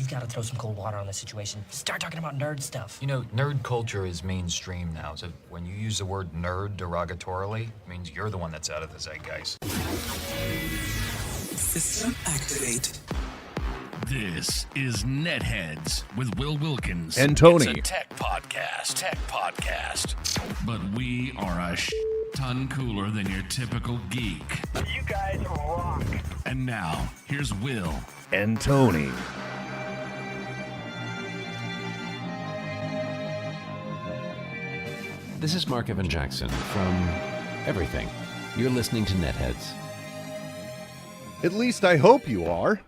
He's got to throw some cold water on the situation. Start talking about nerd stuff. You know, nerd culture is mainstream now, so when you use the word nerd derogatorily, it means you're the one that's out of the zeitgeist. System activate. This is NetHeads with Will Wilkins. And Tony. It's a tech podcast. But we are a ton cooler than your typical geek. You guys rock. And now, here's Will. And Tony. This is Mark Evan Jackson from Everything. You're listening to NetHeads. At least I hope you are.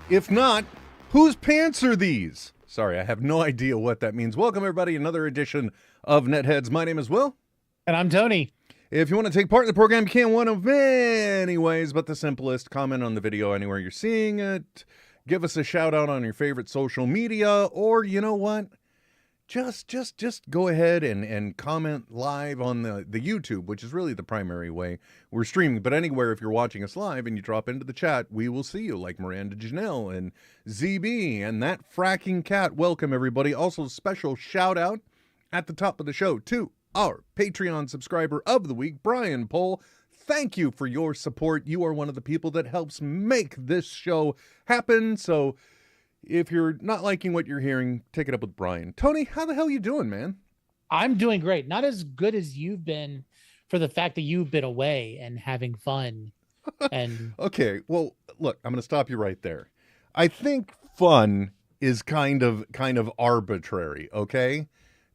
If not, whose pants are these? Sorry, I have no idea what that means. Welcome, everybody, another edition of NetHeads. My name is Will. And I'm Tony. If you want to take part in the program, you can one of many ways, but the simplest, comment on the video anywhere you're seeing it. Give us a shout out on your favorite social media, or you know what? Just go ahead and comment live on the YouTube, which is really the primary way we're streaming. But anywhere, if you're watching us live and you drop into the chat, we will see you, like Miranda Janelle and ZB and that fracking cat. Welcome, everybody. Also, special shout out at the top of the show to our Patreon subscriber of the week, Brian Pohl. Thank you for your support. You are one of the people that helps make this show happen. So if you're not liking what you're hearing, take it up with Brian. Tony, how the hell you doing, man? I'm doing great. Not as good as you've been for the fact that you've been away and having fun. And okay, well, look, I'm going to stop you right there. I think fun is kind of arbitrary, okay?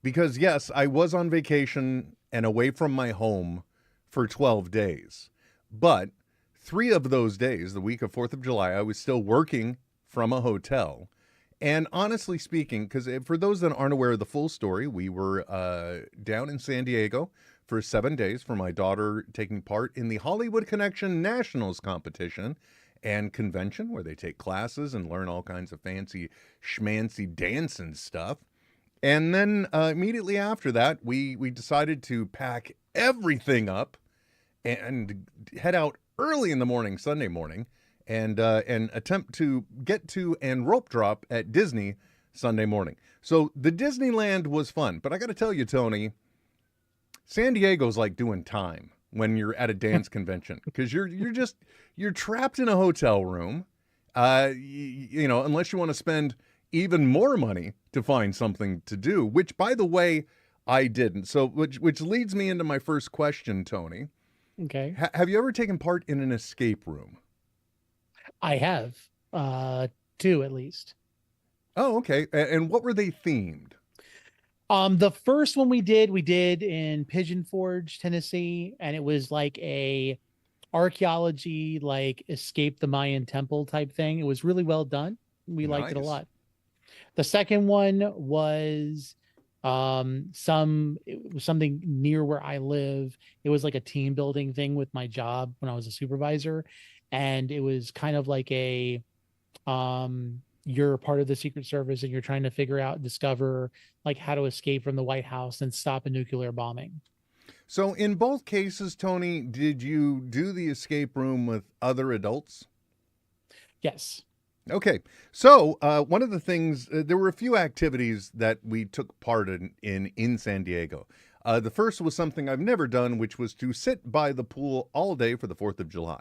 Because yes, I was on vacation and away from my home for 12 days. But 3 of those days, the week of 4th of July, I was still working from a hotel. And honestly speaking, because for those that aren't aware of the full story, we were down in San Diego for 7 days for my daughter taking part in the Hollywood Connection Nationals competition and convention, where they take classes and learn all kinds of fancy schmancy dancing stuff. And then immediately after that, we decided to pack everything up and head out early in the morning, Sunday morning, and attempt to get to and rope drop at Disney Sunday morning. So the Disneyland was fun, but I got to tell you, Tony, San Diego's like doing time when you're at a dance convention, because you're trapped in a hotel room, you know, unless you want to spend even more money to find something to do, which, by the way, I didn't. So which leads me into my first question, Tony. okay, Have you ever taken part in an escape room? I have 2 at least. Oh, okay. And what were they themed? The first one we did in Pigeon Forge, Tennessee, and it was like a archaeology, like escape the Mayan temple type thing. It was really well done. We liked it a Nice. lot. The second one was it was something near where I live. It was like a team building thing with my job when I was a supervisor, and it was kind of like a you're part of the Secret Service and you're trying to figure out, discover like how to escape from the White House and stop a nuclear bombing. So in both cases, Tony, did you do the escape room with other adults? Yes. Okay, so one of the things, there were a few activities that we took part in San Diego. The first was something I've never done, which was to sit by the pool all day for the 4th of July.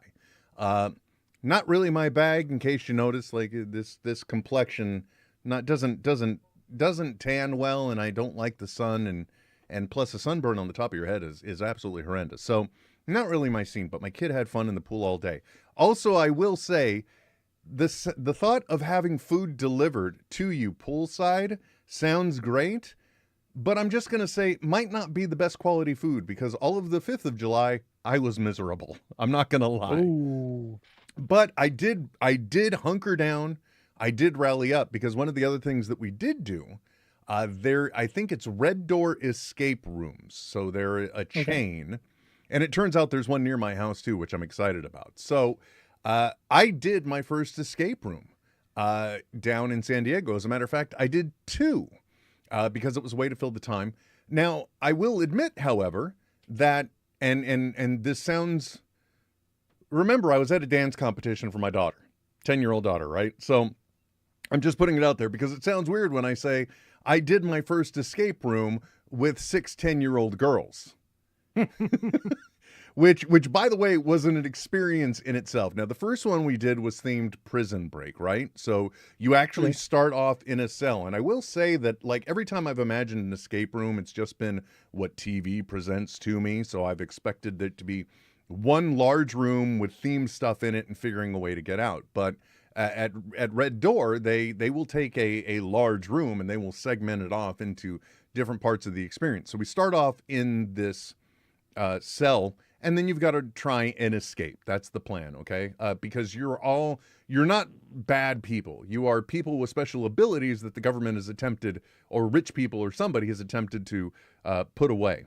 Not really my bag, in case you notice, like this complexion doesn't tan well, and I don't like the sun, and plus the sunburn on the top of your head is absolutely horrendous. So not really my scene, but my kid had fun in the pool all day. Also, I will say, the thought of having food delivered to you poolside sounds great, but I'm just going to say might not be the best quality food, because all of the 5th of July, I was miserable. I'm not going to lie. Ooh. But I did hunker down. I did rally up, because one of the other things that we did do, I think it's Red Door escape rooms. So they're a chain, and it turns out there's one near my house too, which I'm excited about. So I did my first escape room down in San Diego. As a matter of fact, I did 2 because it was a way to fill the time. Now, I will admit, however, that, and this sounds, remember, I was at a dance competition for my daughter, 10-year-old daughter, right? So I'm just putting it out there because it sounds weird when I say I did my first escape room with 6 10-year-old girls. Which by the way was an experience in itself. Now the first one we did was themed Prison Break, right? So you actually start off in a cell, and I will say that like every time I've imagined an escape room, it's just been what TV presents to me. So I've expected it to be one large room with themed stuff in it and figuring a way to get out. But at Red Door, they will take a large room and they will segment it off into different parts of the experience. So we start off in this cell, and then you've got to try and escape. That's the plan, okay? Because you're not bad people. You are people with special abilities that the government has attempted, or rich people or somebody has attempted to put away.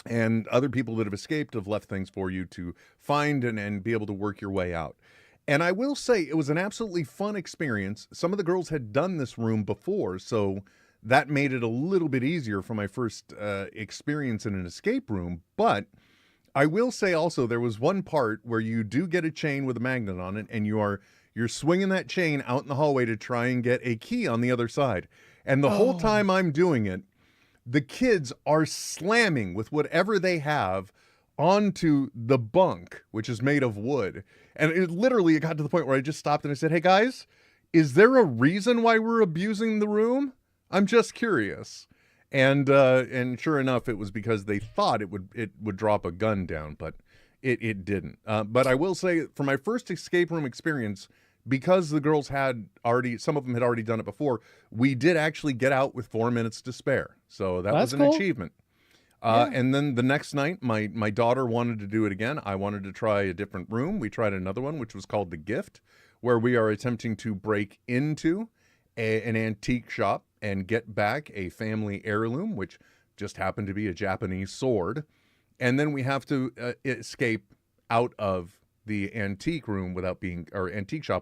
And other people that have escaped have left things for you to find and be able to work your way out. And I will say it was an absolutely fun experience. Some of the girls had done this room before, so that made it a little bit easier for my first experience in an escape room. But I will say also there was one part where you do get a chain with a magnet on it, and you're swinging that chain out in the hallway to try and get a key on the other side. And the whole time I'm doing it, the kids are slamming with whatever they have onto the bunk, which is made of wood. And it got to the point where I just stopped and I said, "Hey guys, is there a reason why we're abusing the room? I'm just curious." And sure enough, it was because they thought it would drop a gun down, but it didn't. But I will say, for my first escape room experience, because the girls some of them had already done it before, we did actually get out with 4 minutes to spare. So that was an achievement. And then the next night, my daughter wanted to do it again. I wanted to try a different room. We tried another one, which was called The Gift, where we are attempting to break into an antique shop and get back a family heirloom, which just happened to be a Japanese sword. And then we have to escape out of the antique shop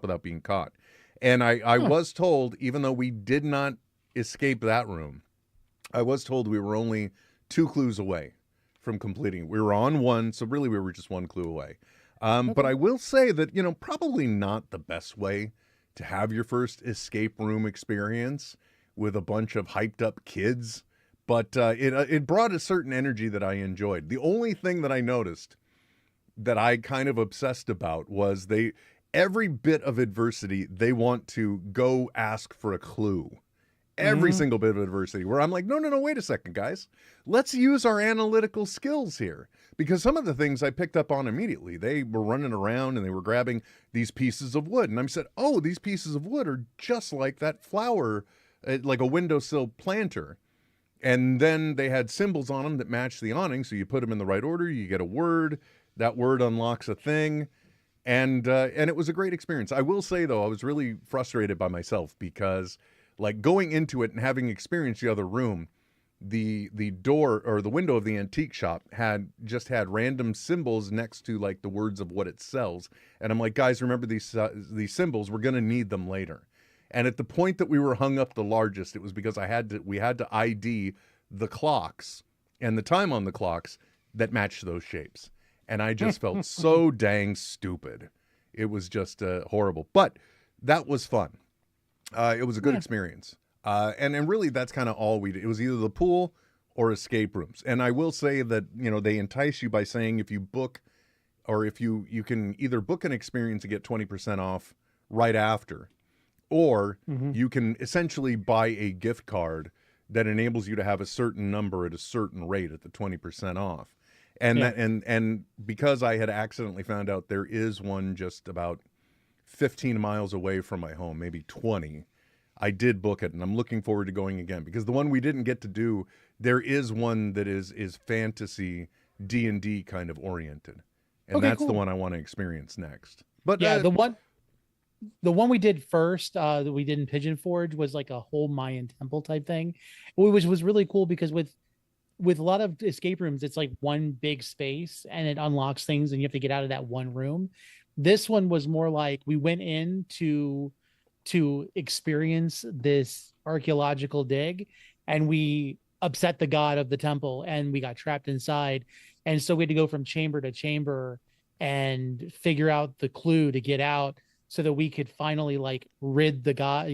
without being caught. And I was told, even though we did not escape that room, I was told we were only 2 clues away from completing. We were on 1, so really we were just 1 clue away. But I will say that, probably not the best way to have your first escape room experience with a bunch of hyped up kids, but it brought a certain energy that I enjoyed. The only thing that I noticed that I kind of obsessed about was every bit of adversity, they want to go ask for a clue. Every single bit of adversity, where I'm like, no, wait a second, guys. Let's use our analytical skills here. Because some of the things I picked up on immediately, they were running around and they were grabbing these pieces of wood. And I said, oh, these pieces of wood are just like that flower, like a windowsill planter. And then they had symbols on them that matched the awning. So you put them in the right order, you get a word. That word unlocks a thing. And it was a great experience. I will say, though, I was really frustrated by myself because, like, going into it and having experienced the other room, the door or the window of the antique shop had random symbols next to, like, the words of what it sells. And I'm like, guys, remember these symbols? We're going to need them later. And at the point that we were hung up the largest, it was because we had to ID the clocks and the time on the clocks that matched those shapes. And I just felt so dang stupid. It was just horrible. But that was fun. It was a good experience. And really, that's kind of all we did. It was either the pool or escape rooms. And I will say that, they entice you by saying if you book, or if you can either book an experience and get 20% off right after, or you can essentially buy a gift card that enables you to have a certain number at a certain rate at the 20% off. And and because I had accidentally found out there is one just about 15 miles away from my home, maybe 20, I did book it, and I'm looking forward to going again, because the one we didn't get to do, there is one that is fantasy D&D kind of oriented, and that's the one I want to experience next. But yeah, the one we did first, that we did in Pigeon Forge, was like a whole Mayan temple type thing, which was really cool because with a lot of escape rooms, it's like one big space and it unlocks things and you have to get out of that one room. This one was more like we went in to experience this archaeological dig, and we upset the god of the temple and we got trapped inside. And so we had to go from chamber to chamber and figure out the clue to get out so that we could finally like rid the god,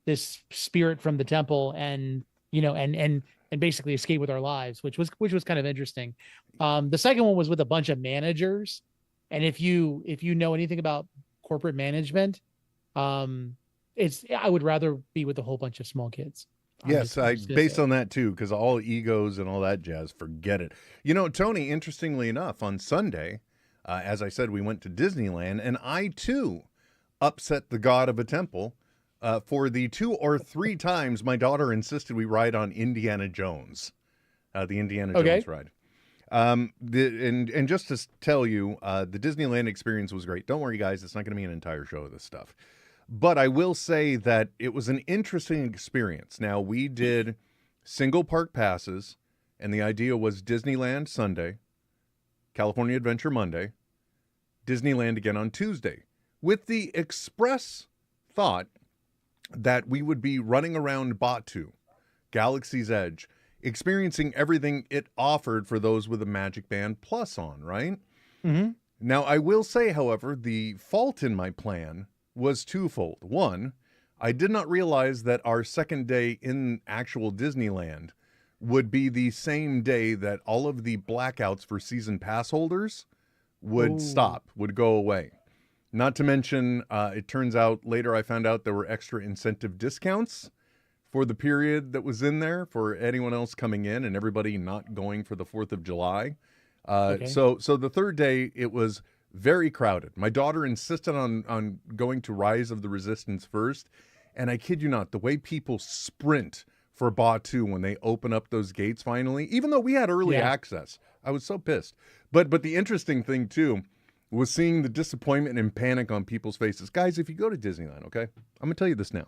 this spirit from the temple, and and basically escape with our lives, which was kind of interesting. The second one was with a bunch of managers, and if you know anything about corporate management, I would rather be with a whole bunch of small kids. Yes, based on that too, because all egos and all that jazz, forget it. Tony, interestingly enough, on Sunday, as I said, we went to Disneyland, and I too upset the god of a temple for the 2 or 3 times my daughter insisted we ride on Indiana Jones, the Indiana Jones ride. And just to tell you, the Disneyland experience was great. Don't worry, guys, it's not going to be an entire show of this stuff. But I will say that it was an interesting experience. Now, we did single park passes, and the idea was Disneyland Sunday, California Adventure Monday, Disneyland again on Tuesday, with the express thought that we would be running around Batu, Galaxy's Edge, experiencing everything it offered for those with a Magic Band Plus on, right? Mm-hmm. Now, I will say, however, the fault in my plan was twofold. One, I did not realize that our second day in actual Disneyland would be the same day that all of the blackouts for season pass holders would stop, would go away. Not to mention, it turns out later I found out there were extra incentive discounts for the period that was in there for anyone else coming in and everybody not going for the 4th of July. So the third day, it was very crowded. My daughter insisted on going to Rise of the Resistance first. And I kid you not, the way people sprint for Batu when they open up those gates finally, even though we had early access, I was so pissed. But the interesting thing too was seeing the disappointment and panic on people's faces. Guys, if you go to Disneyland, okay, I'm going to tell you this now.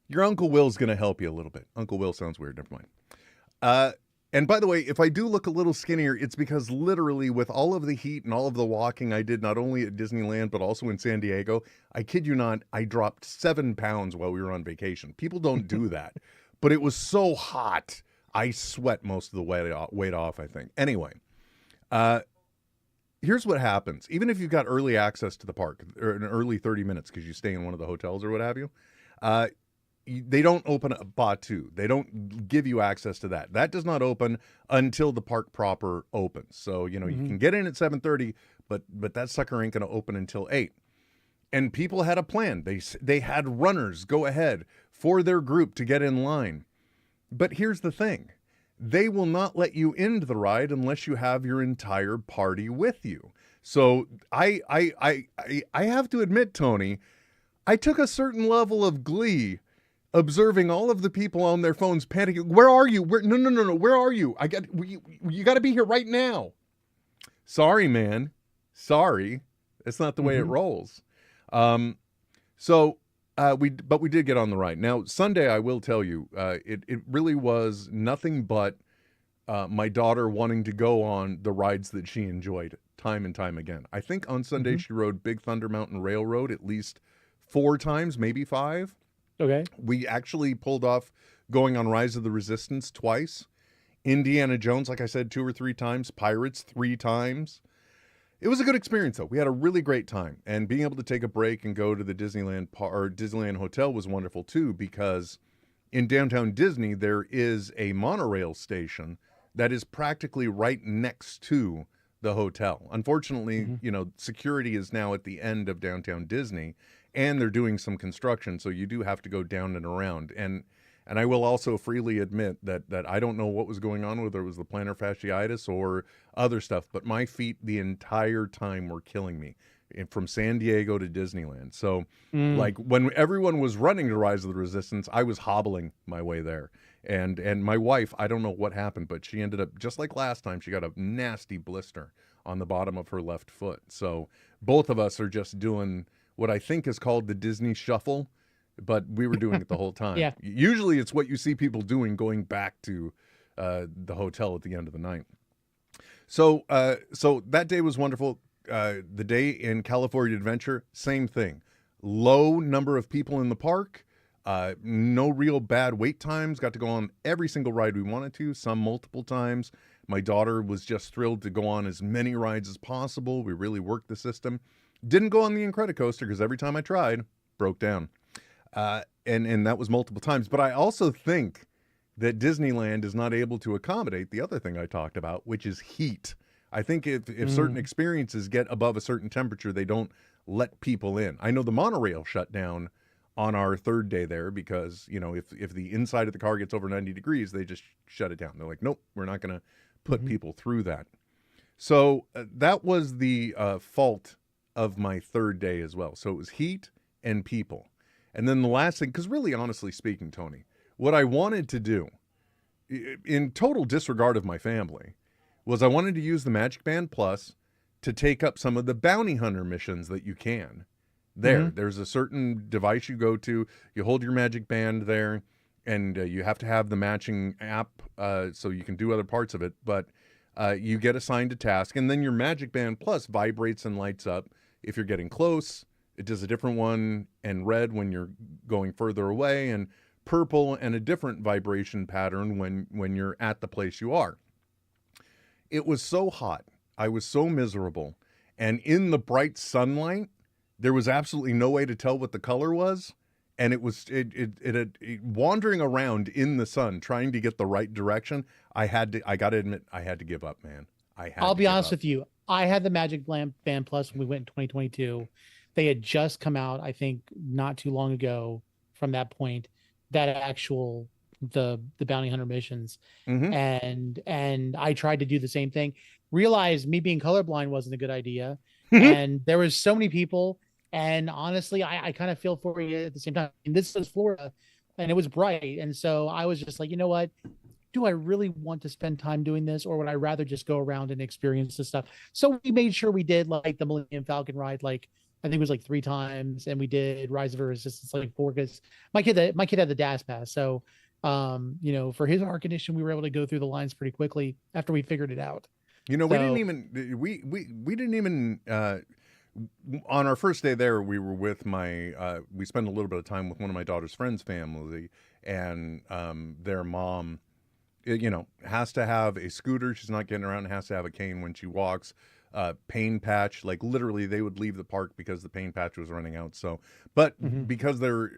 Your Uncle Will's going to help you a little bit. Uncle Will sounds weird. Never mind. And by the way, if I do look a little skinnier, it's because literally with all of the heat and all of the walking I did, not only at Disneyland, but also in San Diego, I kid you not, I dropped 7 pounds while we were on vacation. People don't do that. But it was so hot, I sweat most of the weight off, I think. Anyway, here's what happens. Even if you've got early access to the park, or an early 30 minutes because you stay in one of the hotels or what have you, they don't open up Batu. They don't give you access to that. That does not open until the park proper opens. So, you can get in at 7:30, but that sucker ain't going to open until 8. And people had a plan. They had runners go ahead for their group to get in line. But here's the thing. They will not let you into the ride unless you have your entire party with you. So I have to admit, Tony, I took a certain level of glee observing all of the people on their phones panicking. Where are you? No. Where are you? You got to be here right now. Sorry, man. Sorry. It's not the way it rolls. We did get on the ride. Now, Sunday, I will tell you, it really was nothing but my daughter wanting to go on the rides that she enjoyed time and time again. I think on Sunday she rode Big Thunder Mountain Railroad at least 4 times, maybe 5. Okay. We actually pulled off going on Rise of the Resistance twice. Indiana Jones, like I said, 2 or 3 times. Pirates 3 times. It was a good experience, though. We had a really great time. And being able to take a break and go to the Disneyland Hotel was wonderful, too, because in downtown Disney, there is a monorail station that is practically right next to the hotel. Unfortunately, security is now at the end of downtown Disney, and they're doing some construction, so you do have to go down and around. And I will also freely admit that I don't know what was going on, whether it was the plantar fasciitis or other stuff, but my feet the entire time were killing me from San Diego to Disneyland. So like when everyone was running to Rise of the Resistance, I was hobbling my way there. And my wife, I don't know what happened, but she ended up, just like last time, she got a nasty blister on the bottom of her left foot. So both of us are just doing what I think is called the Disney Shuffle, but we were doing it the whole time. Yeah. Usually it's what you see people doing going back to the hotel at the end of the night. So that day was wonderful. The day in California Adventure, same thing. Low number of people in the park. No real bad wait times. Got to go on every single ride we wanted to, some multiple times. My daughter was just thrilled to go on as many rides as possible. We really worked the system. Didn't go on the Incredicoaster because every time I tried, broke down. And that was multiple times. But I also think that Disneyland is not able to accommodate the other thing I talked about, which is heat. I think if certain experiences get above a certain temperature, they don't let people in. I know the monorail shut down on our third day there because, you know, if the inside of the car gets over 90 degrees, they just shut it down. They're like, nope, we're not going to put people through that. So that was the fault of my third day as well. So it was heat and people. And then the last thing, because really, honestly speaking, Tony, what I wanted to do, in total disregard of my family, was I wanted to use the Magic Band Plus to take up some of the bounty hunter missions that you can. There's a certain device you go to, you hold your Magic Band there, and you have to have the matching app so you can do other parts of it, but you get assigned a task, and then your Magic Band Plus vibrates and lights up if you're getting close. It does a different one, and red when you're going further away, and purple and a different vibration pattern when you're at the place you are. It was so hot. I was so miserable. And in the bright sunlight, there was absolutely no way to tell what the color was. And it was wandering around in the sun, trying to get the right direction. I got to admit, I had to give up, man. I'll be honest with you. I had the Magic Band Plus when we went in 2022. They had just come out, I think, not too long ago from that point, that actual, the bounty hunter missions. And I tried to do the same thing. Realized me being colorblind wasn't a good idea. And there was so many people. And honestly, I kind of feel for you at the same time. And this is Florida, and it was bright. And so I was just like, you know what? Do I really want to spend time doing this, or would I rather just go around and experience this stuff? So we made sure we did like the Millennium Falcon ride, like I think it was like 3 times, and we did Rise of Resistance like 4 because my kid had the DAS pass. So you know, for his heart condition, we were able to go through the lines pretty quickly after we figured it out. You know, we didn't even on our first day there, we were with we spent a little bit of time with one of my daughter's friends' family, and their mom, you know, has to have a scooter. She's not getting around, has to have a cane when she walks. Pain patch, like literally they would leave the park because the pain patch was running out. So, but because they're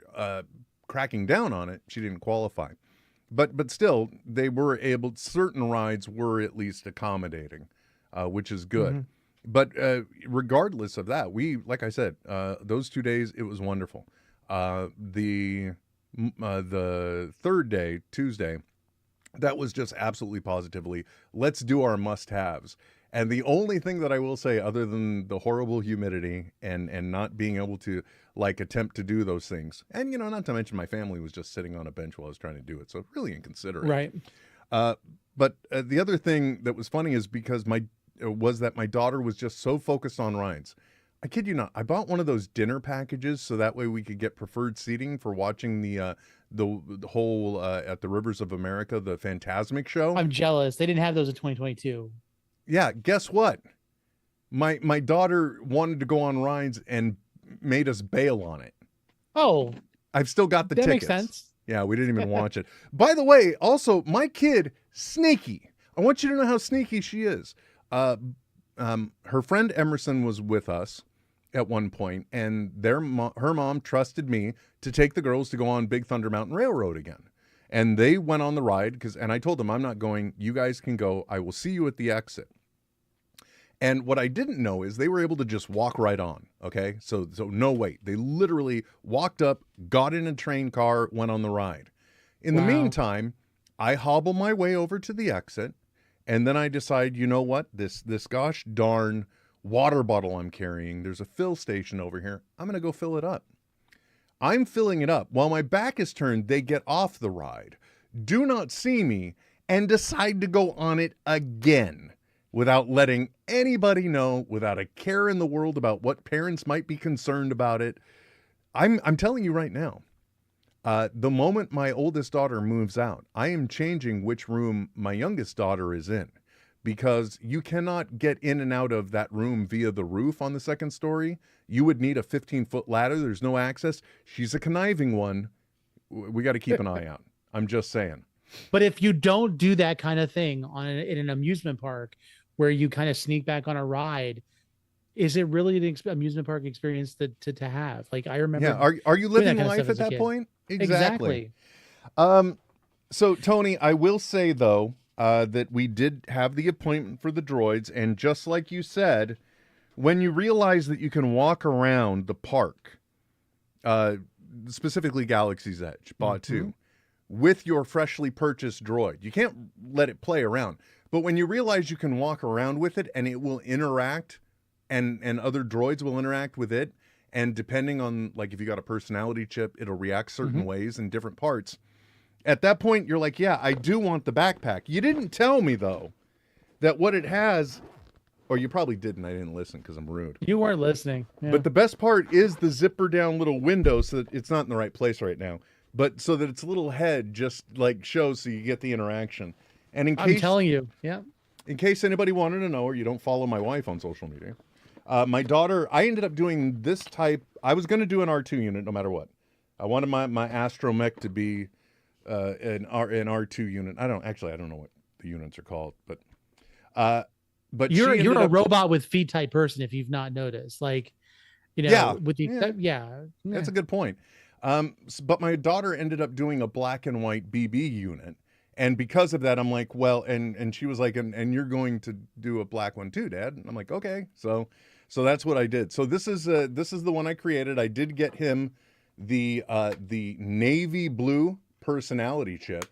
cracking down on it, she didn't qualify. But still, they were able, certain rides were at least accommodating, which is good. But regardless of that, like I said, those 2 days, it was wonderful. The third day, Tuesday, that was just absolutely positively, let's do our must-haves. And the only thing that I will say, other than the horrible humidity and not being able to like attempt to do those things, and you know, not to mention my family was just sitting on a bench while I was trying to do it, so really inconsiderate. Right. But the other thing that was funny is because my daughter was just so focused on rides. I kid you not, I bought one of those dinner packages so that way we could get preferred seating for watching the whole at the Rivers of America, the Phantasmic show. I'm jealous. They didn't have those in 2022. Yeah, guess what? My daughter wanted to go on rides and made us bail on it. Oh, I've still got the that tickets. makes sense. Yeah, we didn't even watch it. By the way, also, my kid, sneaky. I want you to know how sneaky she is. Her friend Emerson was with us at one point, and her mom trusted me to take the girls to go on Big Thunder Mountain Railroad again. And they went on the ride, and I told them, I'm not going. You guys can go. I will see you at the exit. And what I didn't know is they were able to just walk right on, okay? So no wait. They literally walked up, got in a train car, went on the ride. In the meantime, I hobble my way over to the exit, and then I decide, you know what? This gosh darn water bottle I'm carrying, there's a fill station over here. I'm going to go fill it up. I'm filling it up. While my back is turned, they get off the ride, do not see me, and decide to go on it again without letting anybody know, without a care in the world about what parents might be concerned about it. I'm telling you right now, the moment my oldest daughter moves out, I am changing which room my youngest daughter is in, because you cannot get in and out of that room via the roof on the second story. You would need a 15-foot ladder. There's no access. She's a conniving one. We got to keep an eye out. I'm just saying. But if you don't do that kind of thing in an amusement park where you kind of sneak back on a ride, is it really an amusement park experience to have? Like, I remember. Yeah. Are you doing living that kind of life stuff at as a that kid. point? Exactly. So Tony, I will say though that we did have the appointment for the droids, and just like you said, when you realize that you can walk around the park, specifically Galaxy's Edge, Bot 2, with your freshly purchased droid, you can't let it play around. But when you realize you can walk around with it and it will interact, and other droids will interact with it, and depending on, like, if you got a personality chip, it'll react certain ways in different parts. At that point, you're like, yeah, I do want the backpack. You didn't tell me, though, that what it has, or you probably didn't. I didn't listen because I'm rude. You weren't listening. Yeah. But the best part is the zipper down little window, so that it's not in the right place right now, but so that its little head just like shows, so you get the interaction. And in case, I'm telling you, yeah. in case anybody wanted to know, or you don't follow my wife on social media, my daughter, I ended up doing this type. I was going to do an R2 unit no matter what. I wanted my astromech to be an R2 unit. I don't know what the units are called, but you're a robot with feet type person if you've not noticed. Like, you know, Yeah. with the That's a good point. But my daughter ended up doing a black and white BB unit. And because of that, I'm like, well, and she was like, and you're going to do a black one too, Dad. And I'm like, okay. So that's what I did. So this is the one I created. I did get him the navy blue personality chip,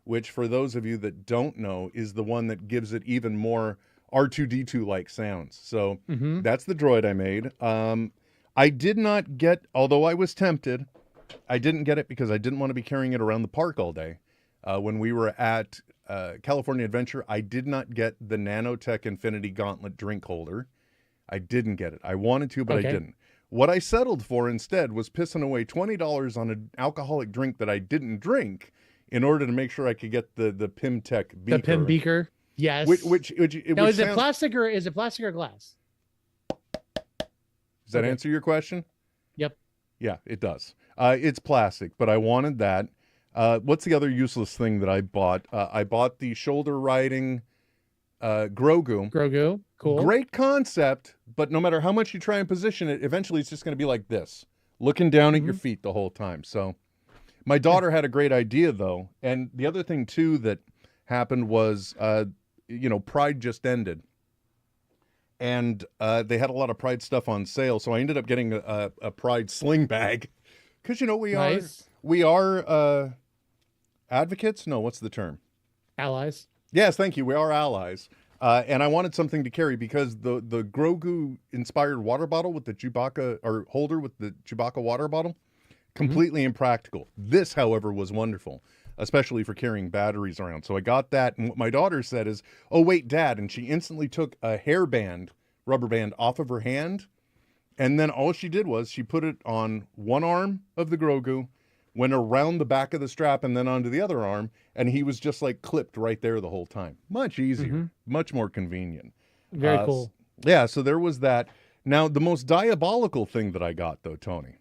which for those of you that don't know is the one that gives it even more R2D2 like sounds. So that's the droid I made. I did not get, although I was tempted, I didn't get it because I didn't want to be carrying it around the park all day. When we were at California Adventure, I did not get the Nanotech Infinity Gauntlet drink holder. I didn't get it. I wanted to, but I didn't. What I settled for instead was pissing away $20 on an alcoholic drink that I didn't drink in order to make sure I could get the PimTech beaker. The Pim beaker. Yes. Which now, is it plastic or glass? Does that answer your question? Yep. Yeah, it does. It's plastic, but I wanted that. What's the other useless thing that I bought? I bought the shoulder riding Grogu. Grogu, cool. Great concept, but no matter how much you try and position it, eventually it's just going to be like this, looking down at your feet the whole time. So my daughter had a great idea, though. And the other thing, too, that happened was, Pride just ended. And they had a lot of Pride stuff on sale. So I ended up getting a Pride sling bag. Because, we are advocates? No, what's the term? Allies. Yes, thank you. We are allies. And I wanted something to carry because the Grogu-inspired water bottle with the Chewbacca, or holder with the Chewbacca water bottle, completely impractical. This, however, was wonderful, especially for carrying batteries around. So I got that, and what my daughter said is, "Oh, wait, Dad," and she instantly took a rubber band off of her hand, and then all she did was she put it on one arm of the Grogu, went around the back of the strap, and then onto the other arm, and he was just like clipped right there the whole time. Much easier, much more convenient. Very cool. Yeah, so there was that. Now, the most diabolical thing that I got, though, Tony,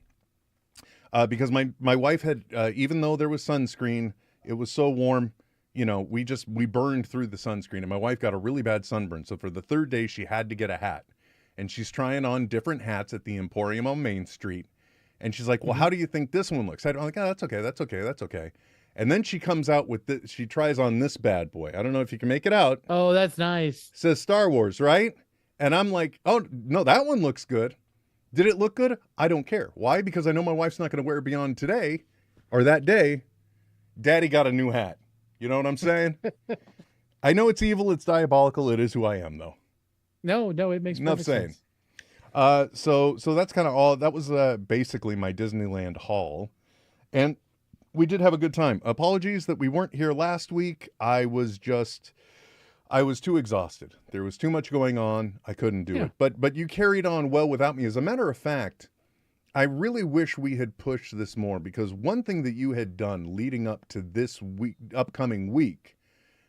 because my wife had, even though there was sunscreen, it was so warm, we burned through the sunscreen, and my wife got a really bad sunburn. So for the third day, she had to get a hat, and she's trying on different hats at the Emporium on Main Street. And she's like, well, how do you think this one looks? I'm like, oh, that's okay. And then she comes out with this. She tries on this bad boy. I don't know if you can make it out. Oh, that's nice. It says Star Wars, right? And I'm like, oh, no, that one looks good. Did it look good? I don't care. Why? Because I know my wife's not going to wear it beyond today or that day. Daddy got a new hat. You know what I'm saying? I know it's evil. It's diabolical. It is who I am, though. No, it makes enough perfect saying. sense. So that's kind of all. That was basically my Disneyland haul, and we did have a good time. Apologies that we weren't here last week. I was too exhausted. There was too much going on. I couldn't do it. But you carried on well without me. As a matter of fact, I really wish we had pushed this more, because one thing that you had done leading up to this upcoming week,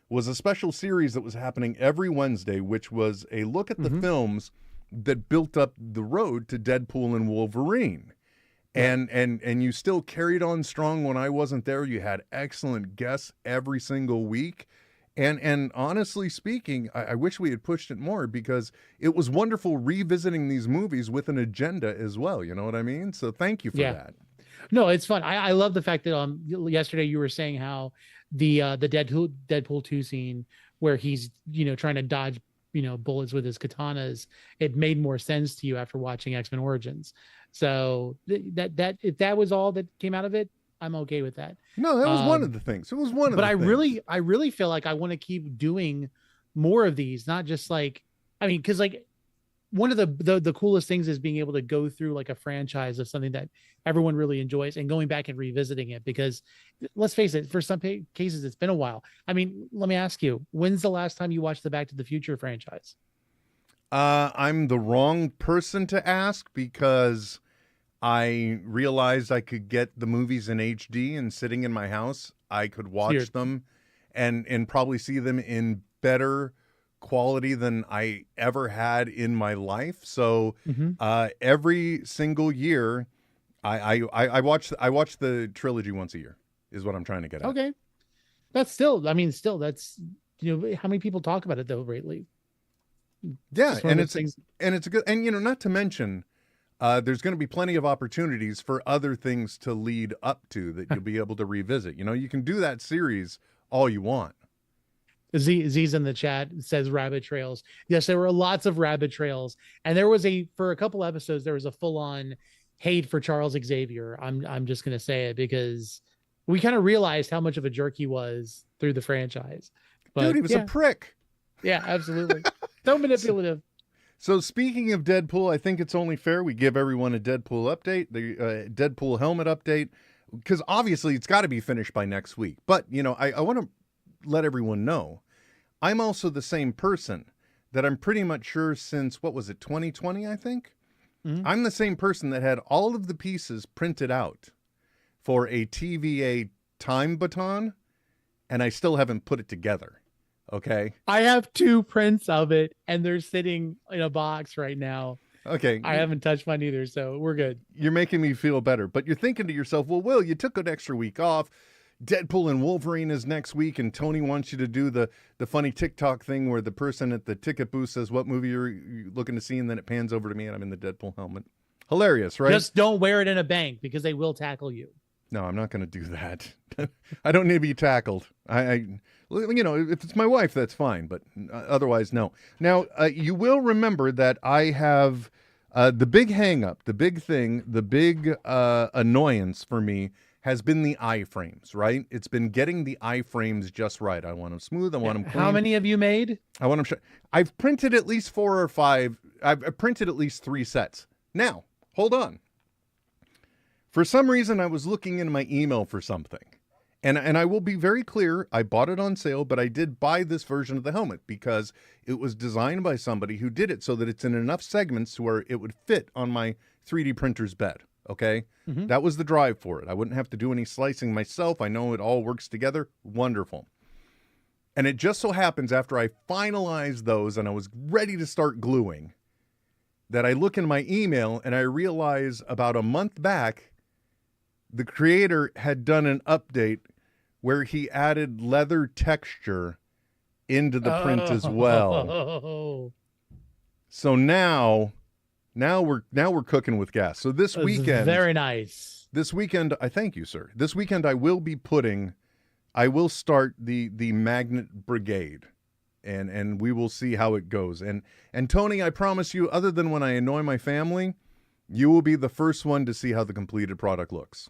was a special series that was happening every Wednesday, which was a look at the films that built up the road to Deadpool and Wolverine. And you still carried on strong when I wasn't there. You had excellent guests every single week. And honestly speaking, I wish we had pushed it more because it was wonderful revisiting these movies with an agenda as well. You know what I mean? So thank you for Yeah. that. No, it's fun. I love the fact that yesterday you were saying how the Deadpool 2 scene where he's trying to dodge bullets with his katanas, it made more sense to you after watching X-Men Origins. So that if that was all that came out of it, I'm okay with that. No, that was one of the things. It was one of the things. I really feel like I want to keep doing more of these, not just like, I mean, because like one of the coolest things is being able to go through like a franchise of something that everyone really enjoys and going back and revisiting it, because let's face it, for some cases it's been a while. I mean, let me ask you, when's the last time you watched the Back to the Future franchise? I'm the wrong person to ask because I realized I could get the movies in HD, and sitting in my house, I could watch them and probably see them in better quality than I ever had in my life. So every single year, I watch the trilogy once a year is what I'm trying to get at. Okay, that's still, I mean, still that's how many people talk about it though lately? Yeah, and it's a good, and not to mention, there's going to be plenty of opportunities for other things to lead up to that you'll be able to revisit. You can do that series all you want. Z's in the chat says rabbit trails. Yes, there were lots of rabbit trails, and there was for a couple episodes there was a full-on hate for Charles Xavier. I'm just going to say it because we kind of realized how much of a jerk he was through the franchise. But dude, he was a prick. Yeah, absolutely. So manipulative. So speaking of Deadpool, I think it's only fair we give everyone a Deadpool update, the Deadpool helmet update, because obviously it's got to be finished by next week. But, I want to let everyone know, I'm also the same person that I'm pretty much sure since, 2020, I think? Mm-hmm. I'm the same person that had all of the pieces printed out for a TVA time baton, and I still haven't put it together. Okay. I have 2 prints of it and they're sitting in a box right now. Okay. I haven't touched mine either, so we're good. You're making me feel better, but you're thinking to yourself, well, Will, you took an extra week off. Deadpool and Wolverine is next week, and Tony wants you to do the funny TikTok thing where the person at the ticket booth says what movie you're looking to see, and then it pans over to me and I'm in the Deadpool helmet. Hilarious, right? Just don't wear it in a bank because they will tackle you. No, I'm not going to do that. I don't need to be tackled. If it's my wife, that's fine, but otherwise, no. Now, you will remember that I have the big hang-up, the big thing, the big annoyance for me has been the iframes, right? It's been getting the iframes just right. I want them smooth. I want them clean. How many have you made? I want them. I've printed at least 4 or 5. I've printed at least 3 sets. Now, hold on. For some reason, I was looking in my email for something. And I will be very clear, I bought it on sale, but I did buy this version of the helmet because it was designed by somebody who did it so that it's in enough segments to where it would fit on my 3D printer's bed, okay? Mm-hmm. That was the drive for it. I wouldn't have to do any slicing myself. I know it all works together. Wonderful. And it just so happens after I finalized those and I was ready to start gluing that I look in my email and I realize about a month back, the creator had done an update where he added leather texture into the print as well. So now we're cooking with gas. So this weekend, very nice. This weekend, I thank you, sir. This weekend I will start the magnet brigade, and we will see how it goes. And Tony, I promise you, other than when I annoy my family, you will be the first one to see how the completed product looks.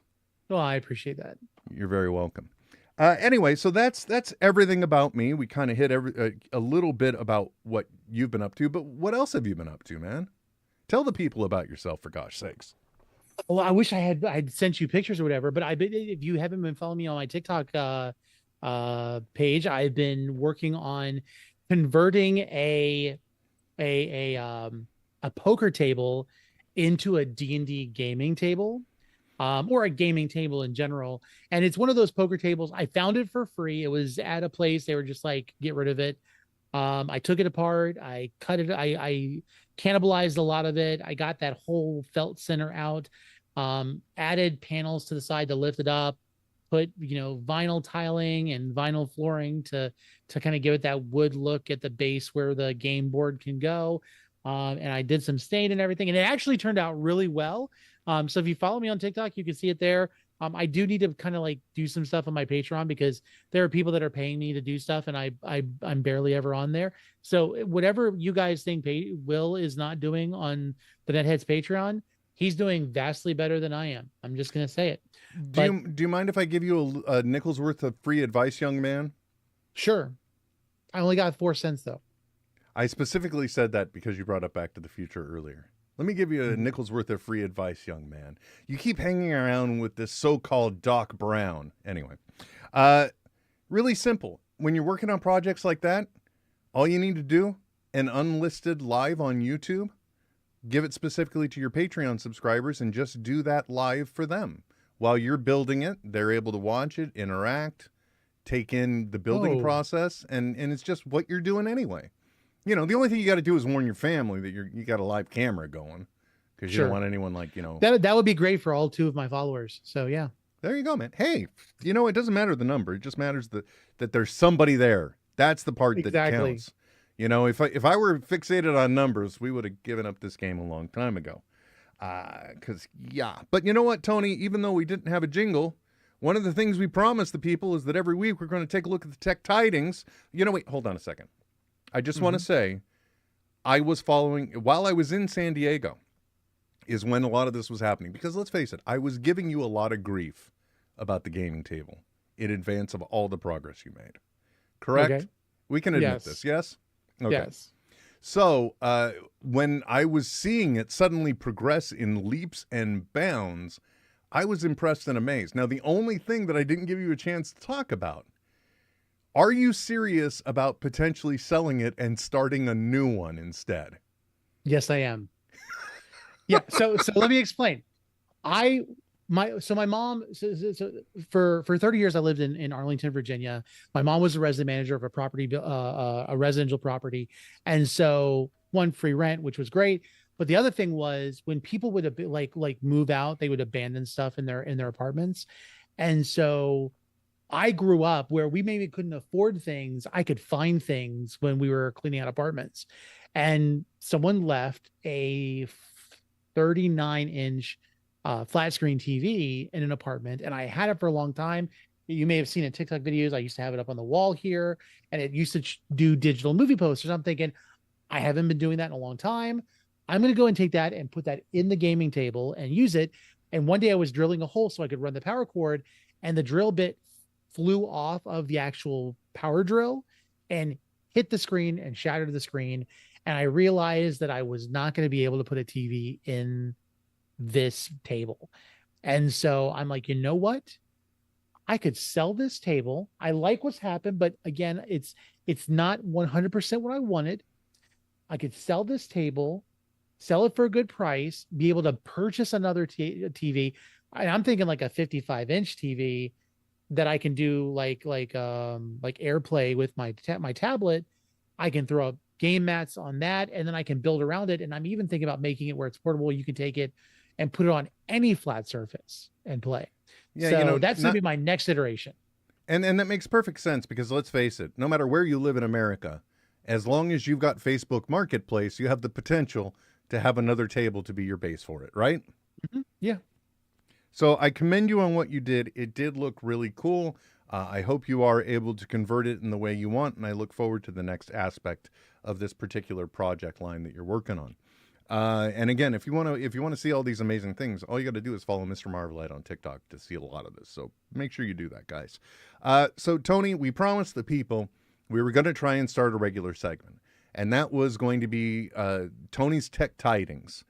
Well, I appreciate that. You're very welcome. Anyway, so that's everything about me. We kind of hit a little bit about what you've been up to, but what else have you been up to, man? Tell the people about yourself, for gosh sakes. Well, I wish I'd sent you pictures or whatever, but if you haven't been following me on my TikTok page, I've been working on converting a poker table into a D&D gaming table. Or a gaming table in general. And it's one of those poker tables. I found it for free. It was at a place. They were just like, get rid of it. I took it apart. I cut it. I cannibalized a lot of it. I got that whole felt center out, added panels to the side to lift it up. put, vinyl tiling and vinyl flooring to kind of give it that wood look at the base where the game board can go. And I did some stain and everything, and it actually turned out really well. So if you follow me on TikTok, you can see it there. I do need to kind of like do some stuff on my Patreon because there are people that are paying me to do stuff, and I'm barely ever on there. So whatever you guys think Will is not doing on the NetHeads Patreon, he's doing vastly better than I am. I'm just gonna say it. Do you mind if I give you a nickel's worth of free advice, young man? Sure. I only got 4 cents though. I specifically said that because you brought up Back to the Future earlier. Let me give you a nickel's worth of free advice, young man. You keep hanging around with this so-called Doc Brown. Anyway, really simple. When you're working on projects like that, all you need to do, an unlisted live on YouTube, give it specifically to your Patreon subscribers and just do that live for them. While you're building it, they're able to watch it, interact, take in the building process, and it's just what you're doing anyway. The only thing you got to do is warn your family that you got a live camera going, because you don't want anyone that would be great for all 2 of my followers. So yeah, there you go, man. Hey, it doesn't matter the number; it just matters that there's somebody there. That's the part that counts. If I were fixated on numbers, we would have given up this game a long time ago. But you know what, Tony? Even though we didn't have a jingle, one of the things we promised the people is that every week we're going to take a look at the Tech Tidings. Wait, hold on a second. I just want to say, I was following, while I was in San Diego, is when a lot of this was happening. Because let's face it, I was giving you a lot of grief about the gaming table in advance of all the progress you made. Correct? Okay. We can admit this, yes? Okay. Yes. So when I was seeing it suddenly progress in leaps and bounds, I was impressed and amazed. Now, the only thing that I didn't give you a chance to talk about, are you serious about potentially selling it and starting a new one instead? Yes, I am. Yeah. So let me explain. My mom, for 30 years, I lived in Arlington, Virginia. My mom was a resident manager of a residential property. And so one, free rent, which was great. But the other thing was when people would like move out, they would abandon stuff in their apartments. And so I grew up where we maybe couldn't afford things. I could find things when we were cleaning out apartments. And someone left a 39-inch flat screen TV in an apartment, and I had it for a long time. You may have seen it in TikTok videos. I used to have it up on the wall here, and it used to do digital movie posters. I'm thinking, I haven't been doing that in a long time. I'm going to go and take that and put that in the gaming table and use it. And one day I was drilling a hole so I could run the power cord, and the drill bit flew off of the actual power drill and hit the screen and shattered the screen. And I realized that I was not going to be able to put a TV in this table. And so I'm like, you know what? I could sell this table. I like what's happened, but again, it's not 100% what I wanted. I could sell this table, sell it for a good price, be able to purchase another TV. And I'm thinking like a 55-inch TV that I can do like AirPlay with my tablet. I can throw up game mats on that, and then I can build around it. And I'm even thinking about making it where it's portable. You can take it and put it on any flat surface and play. Yeah, so that's going to be my next iteration. And that makes perfect sense because let's face it, no matter where you live in America, as long as you've got Facebook Marketplace, you have the potential to have another table to be your base for it, right? Mm-hmm. Yeah. So I commend you on what you did. It did look really cool. I hope you are able to convert it in the way you want, and I look forward to the next aspect of this particular project line that you're working on. And again, if you want to see all these amazing things, all you got to do is follow Mr. Marvelite on TikTok to see a lot of this. So make sure you do that, guys. So Tony, we promised the people we were going to try and start a regular segment, and that was going to be Tony's Tech Tidings.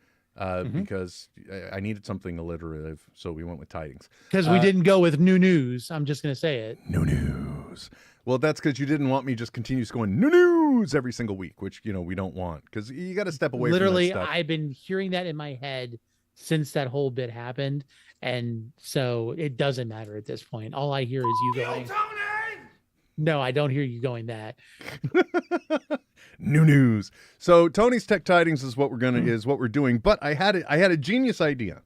Because I needed something alliterative, so we went with tidings. Because we didn't go with new news. I'm just going to say it. New news. Well, that's because you didn't want me just continuous going new news every single week, which, we don't want. Because you got to step away Literally, from that stuff. I've been hearing that in my head since that whole bit happened. And so it doesn't matter at this point. All I hear is you going, Tony! No, I don't hear you going that. New news. So Tony's Tech Tidings is what we're doing. But I had a genius idea,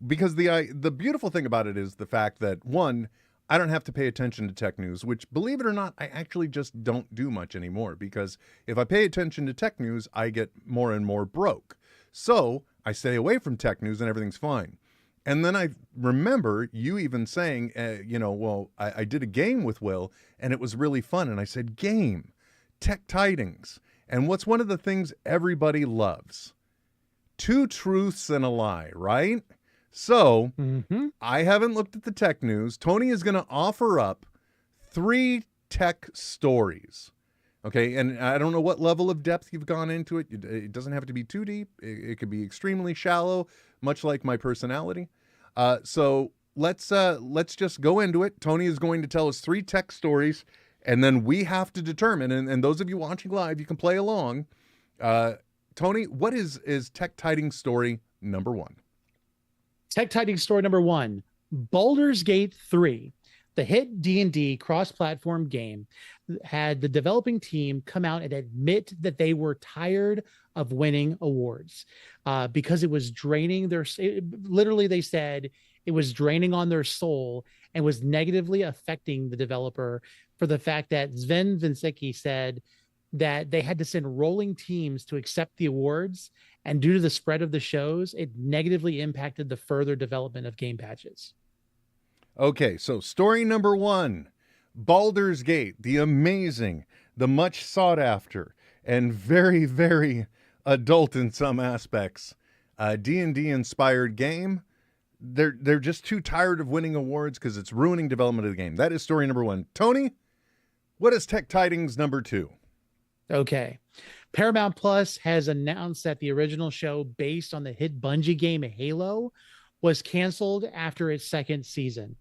because the beautiful thing about it is the fact that, one, I don't have to pay attention to tech news, which, believe it or not, I actually just don't do much anymore, because if I pay attention to tech news, I get more and more broke. So I stay away from tech news and everything's fine. And then I remember you even saying, I did a game with Will and it was really fun. And I said, game, Tech Tidings. And what's one of the things everybody loves? Two truths and a lie, right? So I haven't looked at the tech news. Tony is going to offer up 3 tech stories. Okay, and I don't know what level of depth you've gone into it. It doesn't have to be too deep. It could be extremely shallow, much like my personality. So let's just go into it. Tony is going to tell us 3 tech stories, and then we have to determine. And those of you watching live, you can play along. Tony, what is Tech Tidings story number 1? Tech Tidings story number 1: Baldur's Gate 3. The hit D&D cross-platform game had the developing team come out and admit that they were tired of winning awards because it was draining literally, they said it was draining on their soul and was negatively affecting the developer, for the fact that Sven Vinsicki said that they had to send rolling teams to accept the awards, and due to the spread of the shows, it negatively impacted the further development of game patches. Okay, so story number 1, Baldur's Gate, the amazing, the much sought after, and very, very adult in some aspects, D&D inspired game. They're just too tired of winning awards because it's ruining development of the game. That is story number 1. Tony, what is Tech Tidings number 2? Okay. Paramount Plus has announced that the original show based on the hit Bungie game Halo was canceled after its 2nd season.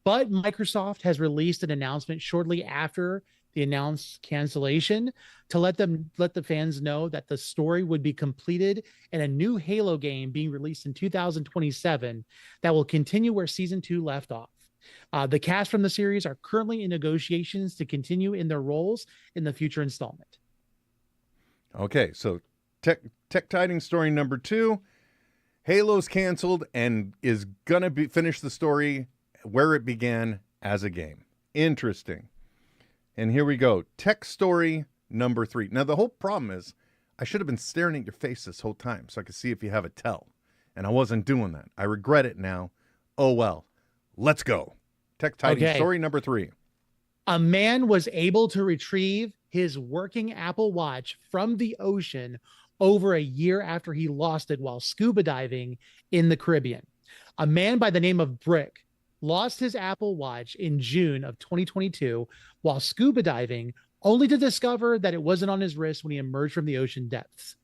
But Microsoft has released an announcement shortly after the announced cancellation to let the fans know that the story would be completed in a new Halo game being released in 2027 that will continue where season 2 left off. The cast from the series are currently in negotiations to continue in their roles in the future installment. Okay, so Tech Tidings story number 2. Halo's canceled and is going to finish the story where it began, as a game. Interesting. And here we go. Tech story number 3. Now, the whole problem is I should have been staring at your face this whole time so I could see if you have a tell. And I wasn't doing that. I regret it now. Oh, well. Let's go. Tech Tidings story number 3. A man was able to retrieve his working Apple Watch from the ocean over a year after he lost it while scuba diving in the Caribbean. A man by the name of Brick lost his Apple Watch in June of 2022 while scuba diving, only to discover that it wasn't on his wrist when he emerged from the ocean depths.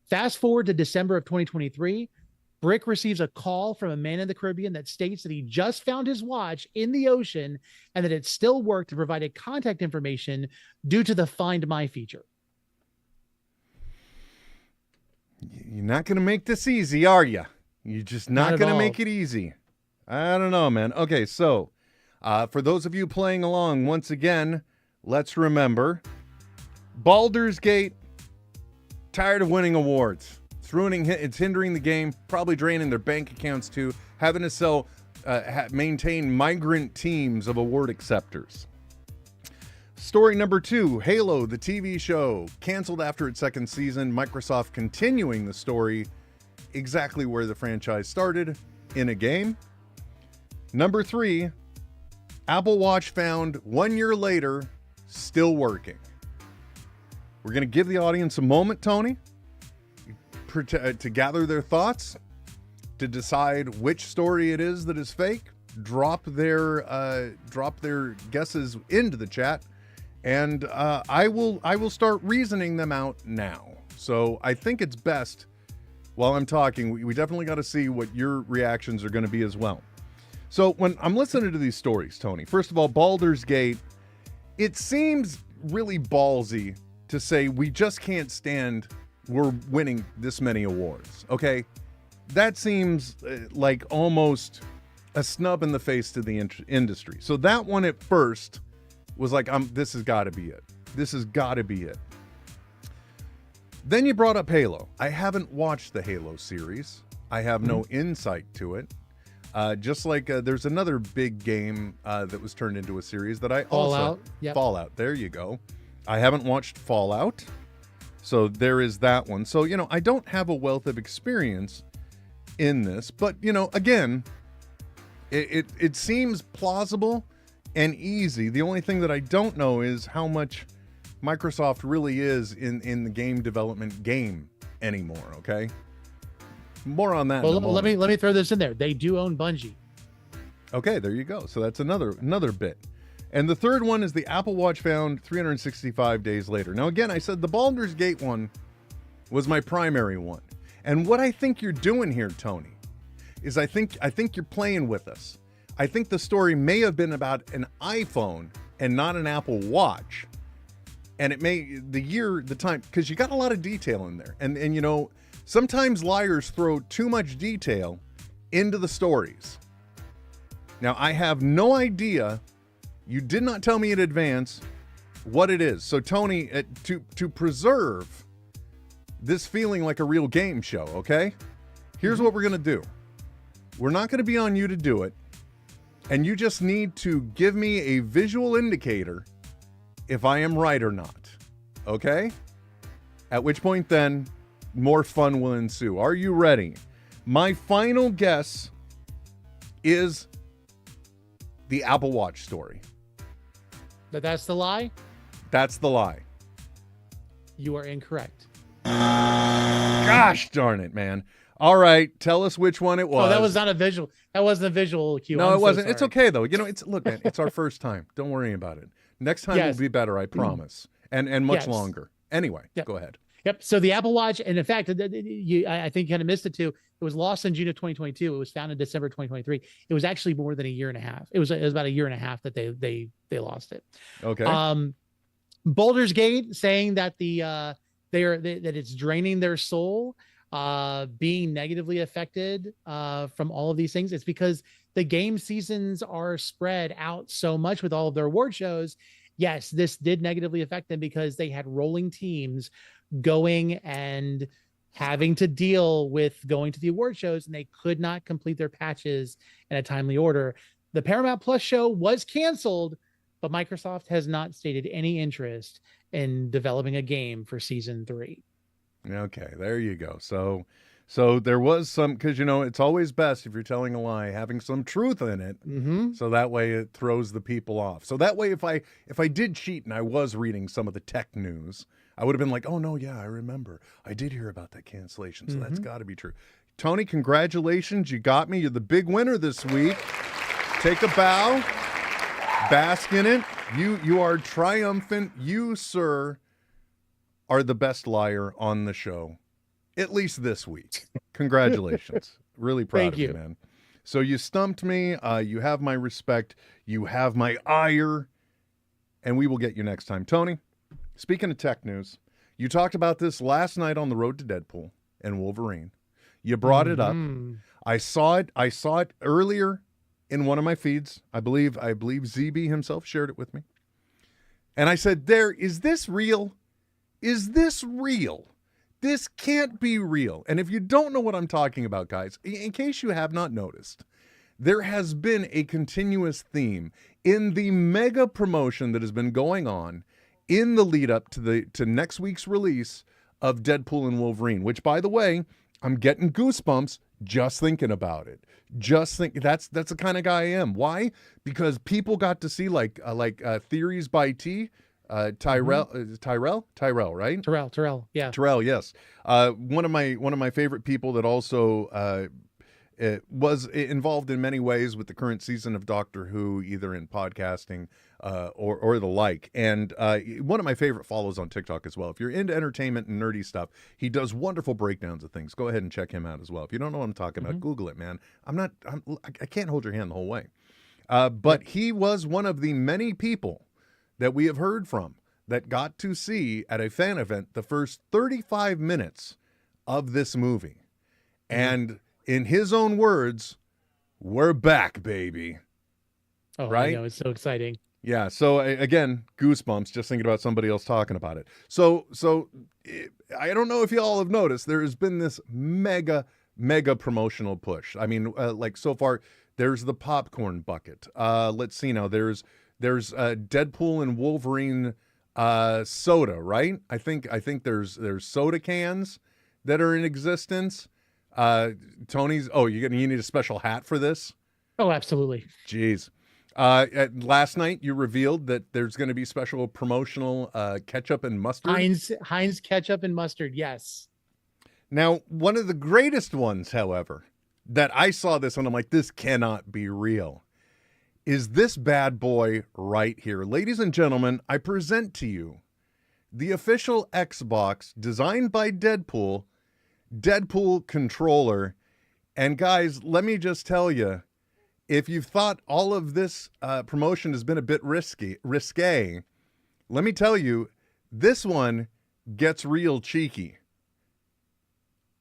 Fast forward to December of 2023, Brick receives a call from a man in the Caribbean that states that he just found his watch in the ocean and that it still worked and provided contact information due to the Find My feature. You're not going to make this easy, are you? You're just not going to make it easy. I don't know, man. Okay, so for those of you playing along, once again, let's remember Baldur's Gate, tired of winning awards. It's hindering the game, probably draining their bank accounts too, having to maintain migrant teams of award acceptors. Story number 2, Halo, the TV show, canceled after its 2nd season. Microsoft continuing the story exactly where the franchise started, in a game. Number 3, Apple Watch found 1 year later, still working. We're going to give the audience a moment, Tony, to gather their thoughts, to decide which story it is that is fake. Drop their guesses into the chat, and I will start reasoning them out now. So I think it's best, while I'm talking, we definitely got to see what your reactions are going to be as well. So when I'm listening to these stories, Tony, first of all, Baldur's Gate, it seems really ballsy to say we just can't stand we're winning this many awards. Okay, that seems like almost a snub in the face to the industry. So that one at first was like, this has got to be it. This has got to be it. Then you brought up Halo. I haven't watched the Halo series. I have no insight to it. Just like there's another big game that was turned into a series that I Fallout. Yep. Fallout. There you go. I haven't watched Fallout, so there is that one. So, I don't have a wealth of experience in this, but, again, it seems plausible and easy. The only thing that I don't know is how much Microsoft really is in the game development game anymore, okay? More on that. Well, let me throw this in there. They do own Bungie. Okay, there you go. So that's another bit. And the third one is the Apple Watch found 365 days later. Now, again, I said the Baldur's Gate one was my primary one. And what I think you're doing here, Tony, is I think you're playing with us. I think the story may have been about an iPhone and not an Apple Watch. And it may, the time, because you got a lot of detail in there. And sometimes liars throw too much detail into the stories. Now, I have no idea. You did not tell me in advance what it is. So, Tony, to preserve this feeling like a real game show, okay? Here's what we're going to do. We're not going to be on you to do it. And you just need to give me a visual indicator if I am right or not, okay? At which point, then, more fun will ensue. Are you ready? My final guess is the Apple Watch story. That's the lie? That's the lie. You are incorrect. Gosh darn it, man. All right, tell us which one it was. Oh, that was not a visual. That wasn't a visual cue. No, I'm it wasn't. So It's sorry. okay, though. Look, man, it's our first time. Don't worry about it. Next time Yes. will be better, I promise. And much Yes. longer. Anyway, Yep. Go ahead. Yep. So the Apple Watch, and in fact, I think you kind of missed it too. It was lost in June of 2022. It was found in December 2023. It was actually more than a year and a half. It was about a year and a half that they lost it. Okay. Baldur's Gate saying that that it's draining their soul, being negatively affected from all of these things. It's because the game seasons are spread out so much with all of their award shows. Yes, this did negatively affect them because they had rolling teams going and having to deal with going to the award shows, and they could not complete their patches in a timely order. The Paramount Plus show was canceled, but Microsoft has not stated any interest in developing a game for season 3. Okay, there you go. So there was some, because it's always best if you're telling a lie, having some truth in it. Mm-hmm. So that way it throws the people off. So that way, if I did cheat and I was reading some of the tech news, I would have been like, oh no, yeah, I remember. I did hear about that cancellation. So that's got to be true. Tony, congratulations. You got me. You're the big winner this week. Take a bow. Bask in it. You are triumphant. You, sir, are the best liar on the show, at least this week. Congratulations. Really proud Thank of you, you. man. So you stumped me. You have my respect. You have my ire. And we will get you next time. Tony, speaking of tech news, you talked about this last night on the road to Deadpool and Wolverine. You brought it up. I saw it earlier in one of my feeds. I believe ZB himself shared it with me. And I said, is this real? Is this real? This can't be real. And if you don't know what I'm talking about, guys, in case you have not noticed, there has been a continuous theme in the mega promotion that has been going on in the lead up to next week's release of Deadpool and Wolverine, which, by the way, I'm getting goosebumps just thinking about it. That's the kind of guy I am. Why? Because people got to see like Theories by T. Tyrell, right? Terrell, yeah. Terrell, yes. One of my favorite people that also was involved in many ways with the current season of Doctor Who, either in podcasting or the like. And one of my favorite follows on TikTok as well. If you're into entertainment and nerdy stuff, he does wonderful breakdowns of things. Go ahead and check him out as well. If you don't know what I'm talking about, Google it, man. I can't hold your hand the whole way. But he was one of the many people that we have heard from that got to see at a fan event the first 35 minutes of this movie. And in his own words, we're back, baby. Oh, right? I know, it's so exciting. Yeah. So again, goosebumps just thinking about somebody else talking about it. So I don't know if you all have noticed, there has been this mega mega promotional push. I mean, like so far, there's the popcorn bucket. Let's see now. There's Deadpool and Wolverine soda, right? I think there's soda cans that are in existence. Tony's. Oh, you need a special hat for this? Oh, absolutely. Jeez. Last night you revealed that there's going to be special promotional ketchup and mustard. Heinz ketchup and mustard. Yes. Now, one of the greatest ones, however, that I saw this and I'm like, this cannot be real, is this bad boy right here. Ladies and gentlemen, I present to you the official Xbox designed by Deadpool controller. And guys, let me just tell you, if you've thought all of this promotion has been a bit risque, let me tell you, this one gets real cheeky.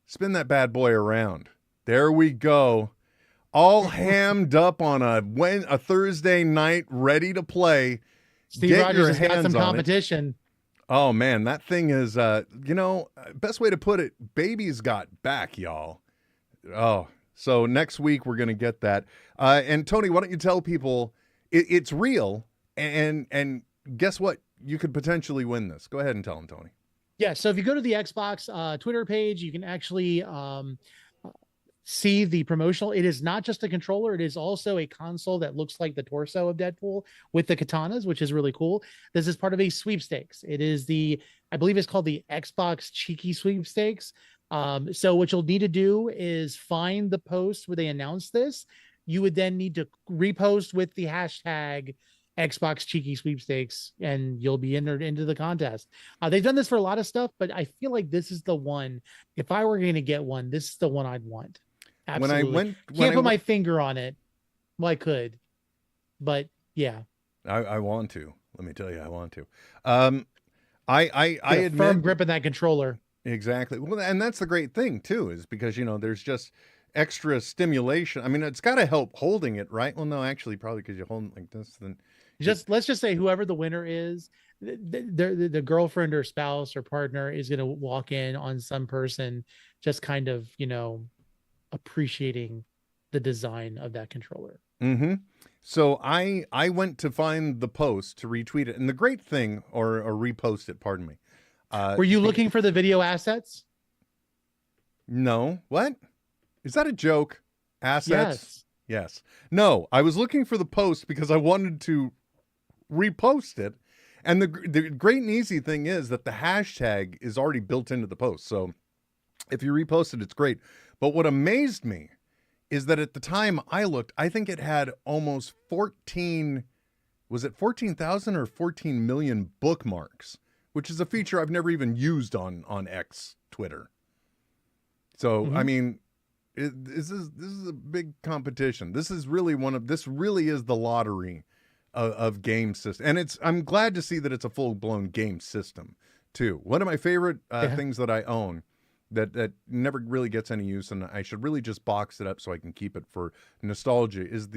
Spin that bad boy around. There we go. All hammed up on a Thursday night, ready to play. Steve Rogers has got some competition. Oh, man, that thing is, best way to put it, baby's got back, y'all. Oh, so next week we're going to get that. And Tony, why don't you tell people it's real, and guess what? You could potentially win this. Go ahead and tell them, Tony. Yeah, so if you go to the Xbox Twitter page, you can actually see the promotional. It is not just a controller. It is also a console that looks like the torso of Deadpool with the katanas, which is really cool. This is part of a sweepstakes. It is I believe it's called the Xbox Cheeky Sweepstakes. So what you'll need to do is find the post where they announce this. You would then need to repost with the hashtag Xbox Cheeky Sweepstakes, and you'll be entered into the contest. They've done this for a lot of stuff, but I feel like this is the one. If I were going to get one, this is the one I'd want. Absolutely. Can't put my finger on it. Well, I could, but yeah. I want to. Let me tell you, I want to. I admit, firm grip in that controller. Exactly. Well, and that's the great thing too, is because there's just extra stimulation. I mean, it's got to help holding it, right? Well, no, actually, probably because you hold it like this, then. Let's just say whoever the winner is, the girlfriend or spouse or partner is going to walk in on some person, just kind of appreciating the design of that controller. Mm-hmm. So I went to find the post to retweet it, and the great thing, or repost it, pardon me. Were you looking for the video assets? No. What? Is that a joke? Assets? Yes. No, I was looking for the post because I wanted to repost it. And the great and easy thing is that the hashtag is already built into the post. So if you repost it, it's great. But what amazed me is that at the time I looked, I think it had almost 14,000 or 14 million bookmarks, which is a feature I've never even used on X, Twitter. So, I mean, this is a big competition. This really is the lottery of game system. And I'm glad to see that it's a full-blown game system too. One of my favorite things that I own that never really gets any use, and I should really just box it up so I can keep it for nostalgia, is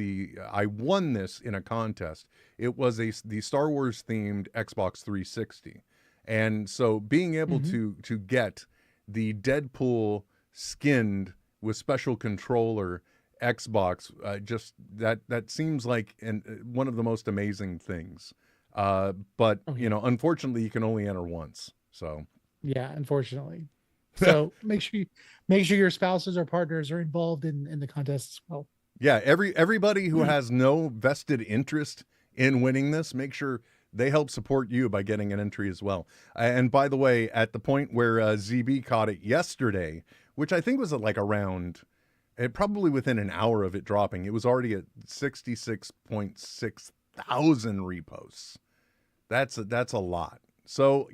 I won this in a contest. It was the Star Wars themed Xbox 360. And so being able to get the Deadpool skinned with special controller Xbox, just that seems like one of the most amazing things. But unfortunately, you can only enter once. So yeah, unfortunately. So make sure your spouses or partners are involved in the contest as well. Yeah, everybody who has no vested interest in winning this, make sure they help support you by getting an entry as well. And by the way, at the point where ZB caught it yesterday, which I think was around, probably within an hour of it dropping, it was already at 66.6 thousand reposts. That's a lot. So,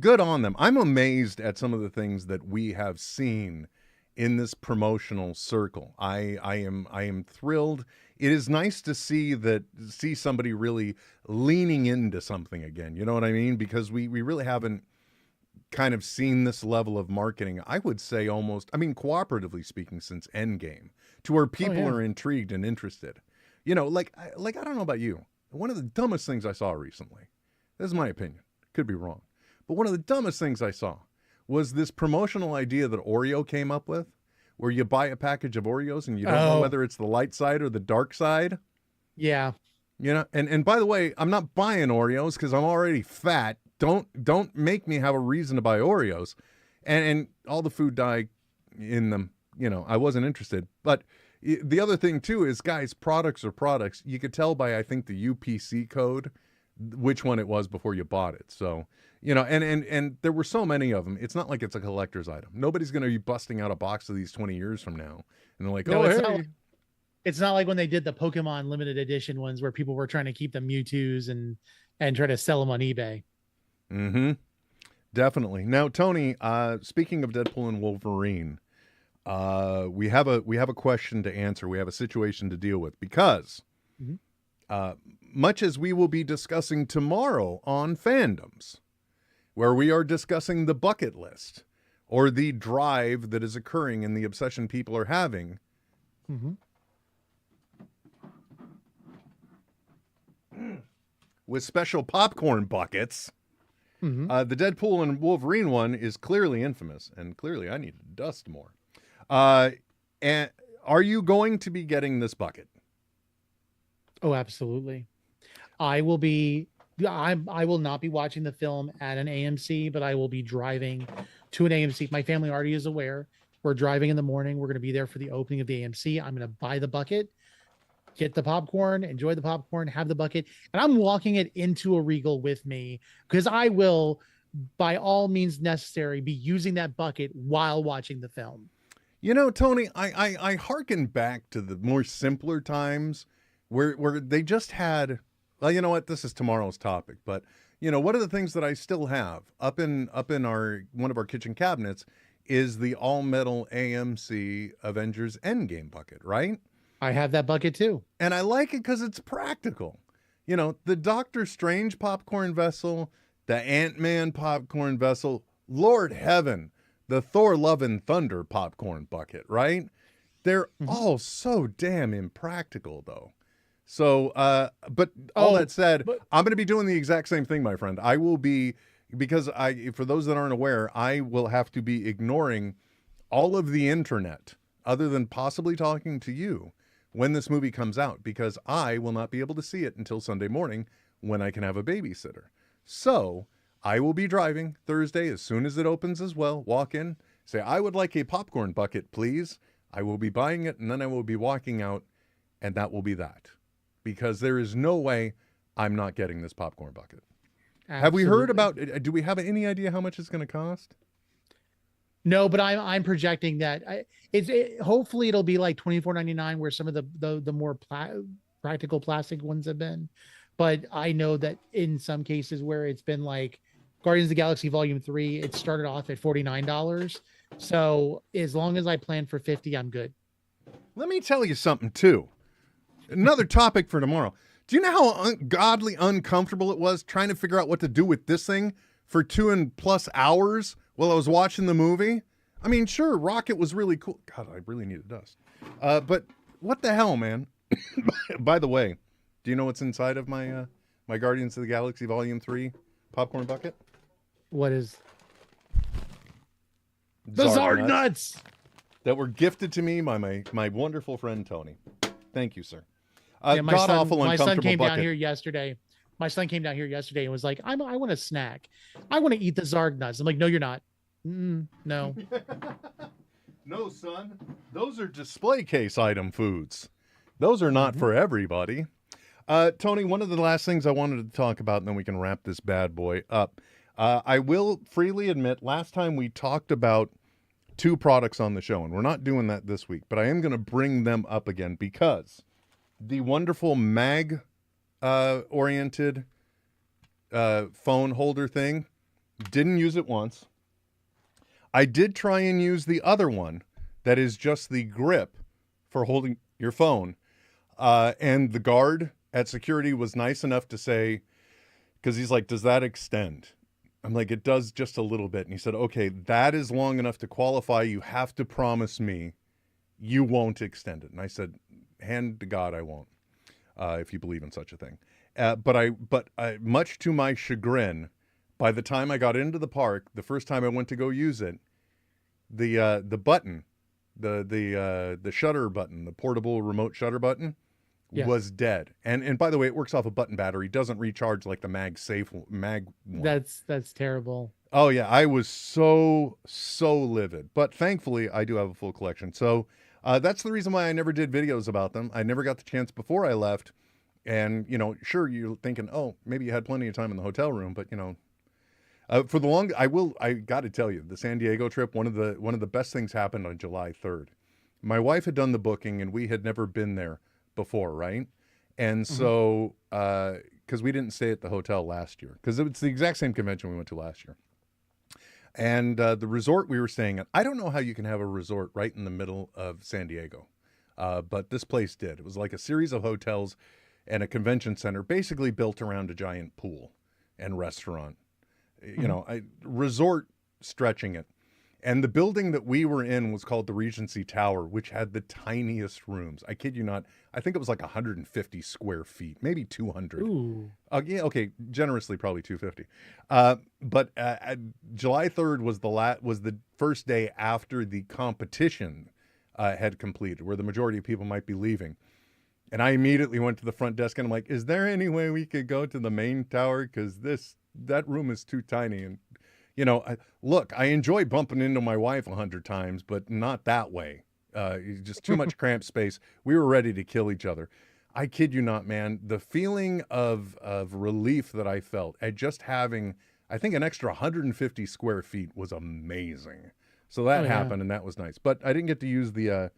good on them. I'm amazed at some of the things that we have seen in this promotional circle. I am thrilled. It is nice to see somebody really leaning into something again. You know what I mean? Because we really haven't kind of seen this level of marketing, I would say cooperatively speaking, since Endgame, to where people are intrigued and interested. I don't know about you. One of the dumbest things I saw recently, this is my opinion, could be wrong, but one of the dumbest things I saw was this promotional idea that Oreo came up with, where you buy a package of Oreos and you don't know whether it's the light side or the dark side. Yeah. You know, and by the way, I'm not buying Oreos because I'm already fat. Don't make me have a reason to buy Oreos. And all the food dye in them, you know, I wasn't interested. But the other thing too is, guys, products are products. You could tell by, I think, the UPC code which one it was before you bought it. So, you know, and there were so many of them. It's not like it's a collector's item. Nobody's going to be busting out a box of these 20 years from now. And they're like, No, oh, it's hey. not, it's not like when they did the Pokemon limited edition ones where people were trying to keep the Mewtwo's and try to sell them on eBay. Mm-hmm. Definitely. Now, Tony, speaking of Deadpool and Wolverine, we have a question to answer. We have a situation to deal with because much as we will be discussing tomorrow on Fandoms, where we are discussing the bucket list or the drive that is occurring and the obsession people are having. With special popcorn buckets. The Deadpool and Wolverine one is clearly infamous, and clearly I need to dust more. And are you going to be getting this bucket? Oh, absolutely. I will not be watching the film at an AMC, but I will be driving to an AMC. My family already is aware. We're driving in the morning. We're going to be there for the opening of the AMC. I'm going to buy the bucket, get the popcorn, enjoy the popcorn, have the bucket, and I'm walking it into a Regal with me because I will, by all means necessary, be using that bucket while watching the film. You know, Tony, I hearken back to the more simpler times where they just had, well, you know what, this is tomorrow's topic, but you know, one of the things that I still have up in our one of our kitchen cabinets is the all metal AMC Avengers Endgame bucket, right? I have that bucket too. And I like it because it's practical. You know, the Doctor Strange popcorn vessel, the Ant-Man popcorn vessel, Lord Heaven, the Thor Love and Thunder popcorn bucket, right? They're all so damn impractical, though. So, but all that said, I'm going to be doing the exact same thing, my friend. I will be, because for those that aren't aware, I will have to be ignoring all of the internet other than possibly talking to you when this movie comes out, because I will not be able to see it until Sunday morning when I can have a babysitter. So I will be driving Thursday as soon as it opens as well. Walk in, say, I would like a popcorn bucket, please. I will be buying it, and then I will be walking out, and that will be that. Because there is no way I'm not getting this popcorn bucket. Absolutely. Have we heard about, do we have any idea how much it's going to cost? No, but I'm projecting that hopefully it'll be like $24.99 where some of the more practical plastic ones have been. But I know that in some cases where it's been like Guardians of the Galaxy Volume 3, it started off at $49. So as long as I plan for 50, I'm good. Let me tell you something too. Another topic for tomorrow. Do you know how ungodly uncomfortable it was trying to figure out what to do with this thing for 2+ hours while I was watching the movie? I mean, sure, Rocket was really cool. God, I really need a dust. But what the hell, man? By the way, do you know what's inside of my my Guardians of the Galaxy Volume 3 popcorn bucket? What is? The Zarg nuts that were gifted to me by my wonderful friend Tony. Thank you, sir. Yeah, my son came down here yesterday. My son came down here yesterday and was like, I want a snack. I want to eat the Zarg nuts. I'm like, no, you're not. No. No, son. Those are display case item foods. Those are not for everybody. Tony, one of the last things I wanted to talk about, and then we can wrap this bad boy up. I will freely admit, last time we talked about 2 products on the show, and we're not doing that this week, but I am going to bring them up again because the wonderful mag oriented phone holder thing, didn't use it once. I did try and use the other one that is just the grip for holding your phone, and the guard at security was nice enough to say, because he's like, does that extend? I'm like, it does just a little bit. And he said, okay, that is long enough to qualify. You have to promise me you won't extend it. And I said, hand to God, I won't, if you believe in such a thing. But much to my chagrin, by the time I got into the park, the first time I went to go use it, the button The shutter button, the portable remote shutter button, Yeah. was dead. And by the way, it works off a button battery, doesn't recharge like the mag one. That's terrible. Oh yeah, I was so livid. But thankfully, I do have a full collection. So that's the reason why I never did videos about them. I never got the chance before I left. And sure, you're thinking, oh, maybe you had plenty of time in the hotel room, but for the long, I got to tell you, the San Diego trip, one of the best things happened on July 3rd. My wife had done the booking, and we had never been there before, right? And so, because we didn't stay at the hotel last year, because it's the exact same convention we went to last year. And the resort we were staying at, I don't know how you can have a resort right in the middle of San Diego, but this place did. It was like a series of hotels and a convention center, basically built around a giant pool and restaurant. Resort stretching it. And the building that we were in was called the Regency Tower, which had the tiniest rooms. I kid you not. I think it was like 150 square feet, maybe 200. Ooh. Yeah, okay, generously probably 250. But July 3rd was the first day after the competition had completed, where the majority of people might be leaving. And I immediately went to the front desk and I'm like, is there any way we could go to the main tower? Because that room is too tiny. And, look, I enjoy bumping into my wife 100 times, but not that way. Just too much cramped space. We were ready to kill each other. I kid you not, man. The feeling of relief that I felt at just having, I think, an extra 150 square feet was amazing. So that happened, and that was nice. But I didn't get to use the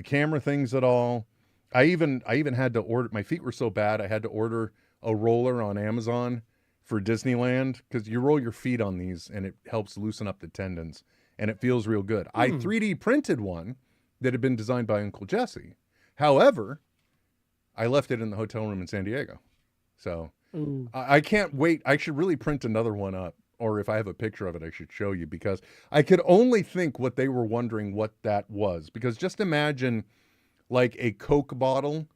camera things at all. I even had to order, my feet were so bad, I had to order a roller on Amazon for Disneyland, because you roll your feet on these and it helps loosen up the tendons and it feels real good. I 3D printed one that had been designed by Uncle Jesse. However, I left it in the hotel room in San Diego. So I can't wait. I should really print another one up, or if I have a picture of it, I should show you, because I could only think what they were wondering what that was. Because just imagine like a Coke bottle,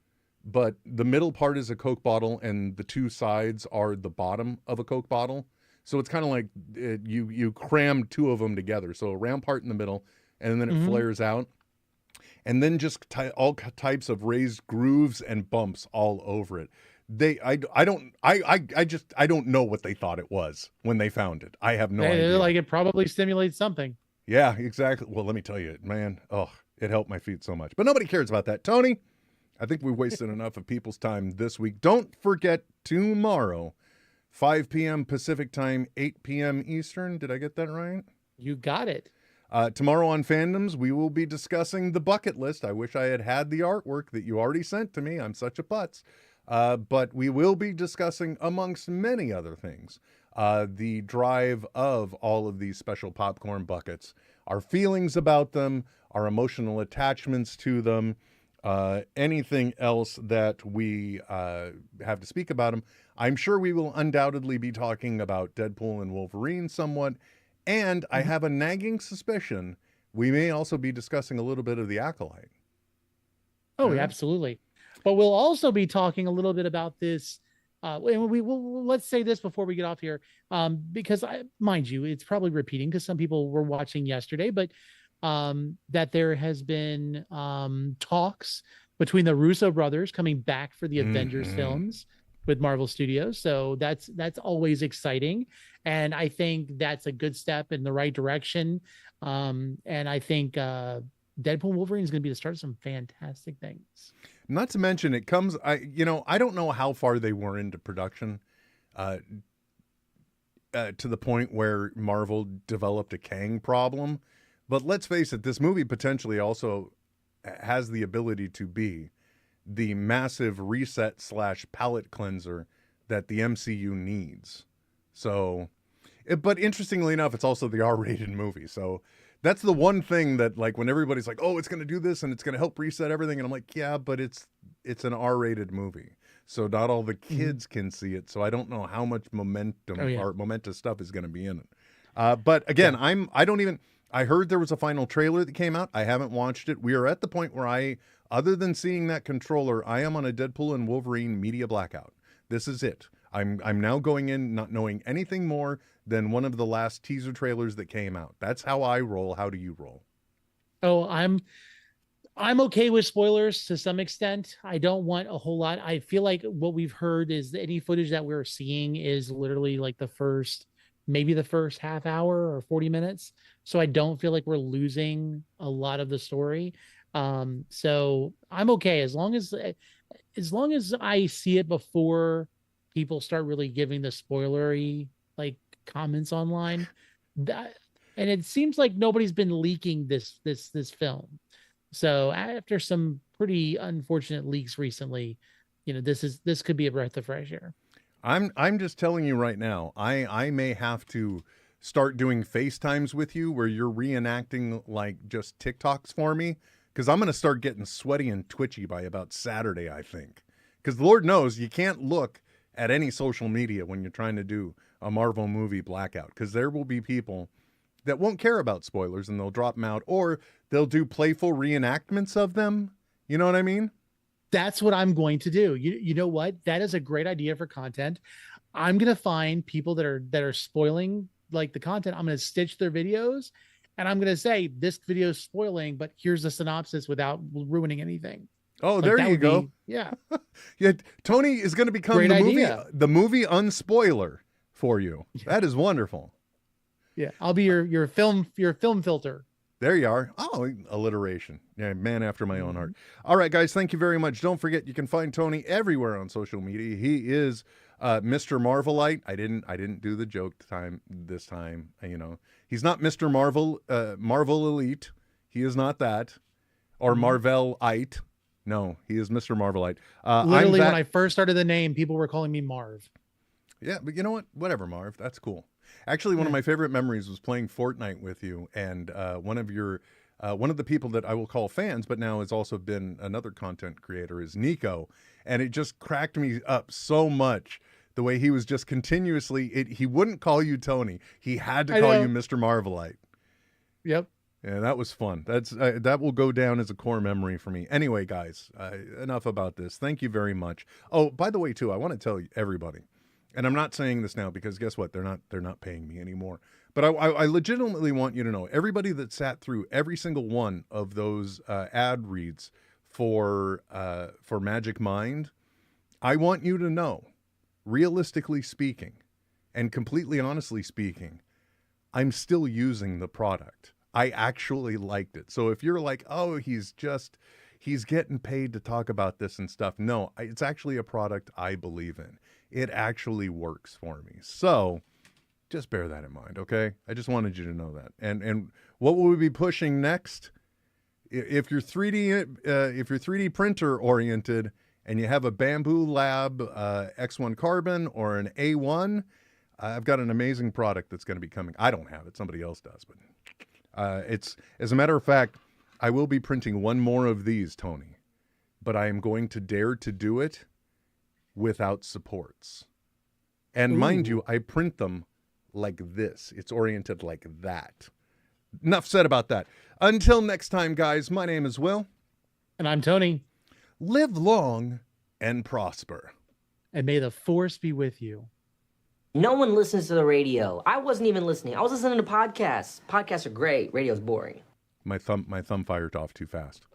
but the middle part is a Coke bottle and the two sides are the bottom of a Coke bottle. So it's kind of like you cram two of them together. So a round part in the middle, and then it flares out. And then just all types of raised grooves and bumps all over it. I don't know what they thought it was when they found it. I have no idea. Like, it probably stimulates something. Yeah, exactly. Well, let me tell you, man. Oh, it helped my feet so much. But nobody cares about that. Tony, I think we've wasted enough of people's time this week. Don't forget tomorrow, 5 p.m. Pacific time, 8 p.m. Eastern. Did I get that right? You got it. Tomorrow on Fandoms, we will be discussing the bucket list. I wish I had the artwork that you already sent to me. I'm such a putz. But we will be discussing, amongst many other things, the drive of all of these special popcorn buckets, our feelings about them, our emotional attachments to them, anything else that we have to speak about them. I'm sure we will undoubtedly be talking about Deadpool and Wolverine somewhat, and I have a nagging suspicion we may also be discussing a little bit of The Acolyte. Oh, absolutely. But we'll also be talking a little bit about this. And we will, let's say this before we get off here, because mind you, it's probably repeating because some people were watching yesterday, but that there has been talks between the Russo brothers coming back for the Avengers films with Marvel Studios. So that's always exciting. And I think that's a good step in the right direction. And I think Deadpool Wolverine is going to be the start of some fantastic things. Not to mention, it comes, I don't know how far they were into production to the point where Marvel developed a Kang problem. But let's face it, this movie potentially also has the ability to be the massive reset / palate cleanser that the MCU needs. So, but interestingly enough, it's also the R-rated movie. So that's the one thing that, like, when everybody's like, oh, it's going to do this and it's going to help reset everything. And I'm like, yeah, but it's an R-rated movie. So not all the kids can see it. So I don't know how much momentum or momentous stuff is going to be in it. But again, I heard there was a final trailer that came out. I haven't watched it. We are at the point where other than seeing that controller, I am on a Deadpool and Wolverine media blackout. This is it. I'm now going in not knowing anything more than one of the last teaser trailers that came out. That's how I roll. How do you roll? Oh, I'm okay with spoilers to some extent. I don't want a whole lot. I feel like what we've heard is that any footage that we're seeing is literally like maybe the first half hour or 40 minutes. So I don't feel like we're losing a lot of the story. So I'm okay as long as I see it before people start really giving the spoilery like comments online. That, and it seems like nobody's been leaking this film. So after some pretty unfortunate leaks recently, this could be a breath of fresh air. I'm just telling you right now, I may have to start doing FaceTimes with you where you're reenacting like just TikToks for me, because I'm going to start getting sweaty and twitchy by about Saturday, I think. Because Lord knows you can't look at any social media when you're trying to do a Marvel movie blackout, because there will be people that won't care about spoilers and they'll drop them out, or they'll do playful reenactments of them. You know what I mean? That's what I'm going to do. You know what? That is a great idea for content. I'm going to find people that are spoiling like the content. I'm going to stitch their videos and I'm going to say this video is spoiling, but here's the synopsis without ruining anything. Oh, Like, there that you would go. be- yeah. Yeah, Tony is going to become Great idea. the movie unspoiler for you. That is wonderful. Yeah. I'll be your film filter. There you are. Oh, alliteration. Yeah, man after my own heart. All right, guys, thank you very much. Don't forget, you can find Tony everywhere on social media. He is Mr. Marvelite. I didn't do the joke this time. He's not Mr. Marvel Elite. He is not that. Or Marvelite. No, he is Mr. Marvelite. Literally, when I first started the name, people were calling me Marv. Yeah, but you know what? Whatever, Marv. That's cool. Actually, one of my favorite memories was playing Fortnite with you, and one of the people that I will call fans, but now has also been another content creator, is Nico, and it just cracked me up so much the way he was just continuously. He wouldn't call you Tony; he had to call you Mr. Marvelite. Yep. Yeah, that was fun. That will go down as a core memory for me. Anyway, guys, enough about this. Thank you very much. Oh, by the way, too, I want to tell everybody. And I'm not saying this now because guess what? They're not paying me anymore. But I legitimately want you to know, everybody that sat through every single one of those ad reads for Magic Mind, I want you to know, realistically speaking, and completely honestly speaking, I'm still using the product. I actually liked it. So if you're like, oh, he's getting paid to talk about this and stuff. No, it's actually a product I believe in. It actually works for me. So just bear that in mind, okay? I just wanted you to know that. And what will we be pushing next? If you're 3D printer oriented and you have a Bamboo Lab X1 Carbon or an A1, I've got an amazing product that's going to be coming. I don't have it. Somebody else does. But it's, as a matter of fact, I will be printing one more of these, Tony. But I am going to dare to do it without supports. And mind you, I print them like this. It's oriented like that. Enough said about that. Until next time, guys, my name is Will. And I'm Tony. Live long and prosper. And may the force be with you. No one listens to the radio. I wasn't even listening. I was listening to podcasts. Podcasts are great. Radio's boring. My thumb fired off too fast.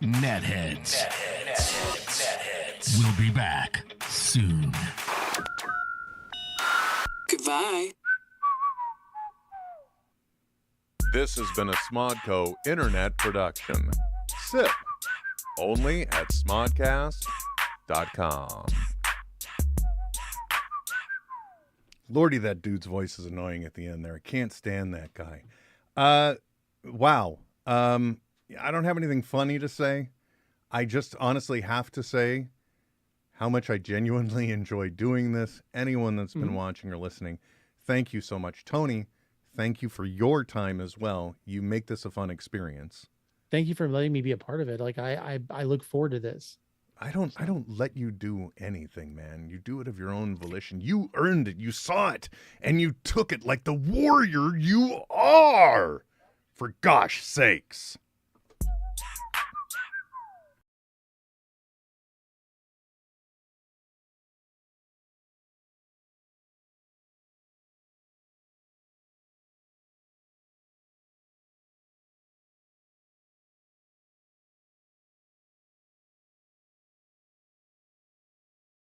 NetHeads. We'll be back soon. Goodbye. This has been a Smodco Internet production. SIP. Only at smodcast.com. Lordy, that dude's voice is annoying at the end there. I can't stand that guy. Wow. I don't have anything funny to say. I just honestly have to say how much I genuinely enjoy doing this. Anyone that's been watching or listening, thank you so much. Tony, thank you for your time as well. You make this a fun experience. Thank you for letting me be a part of it. Like I look forward to this. I don't let you do anything, man. You do it of your own volition. You earned it. You saw it and you took it like the warrior you are. For gosh sakes.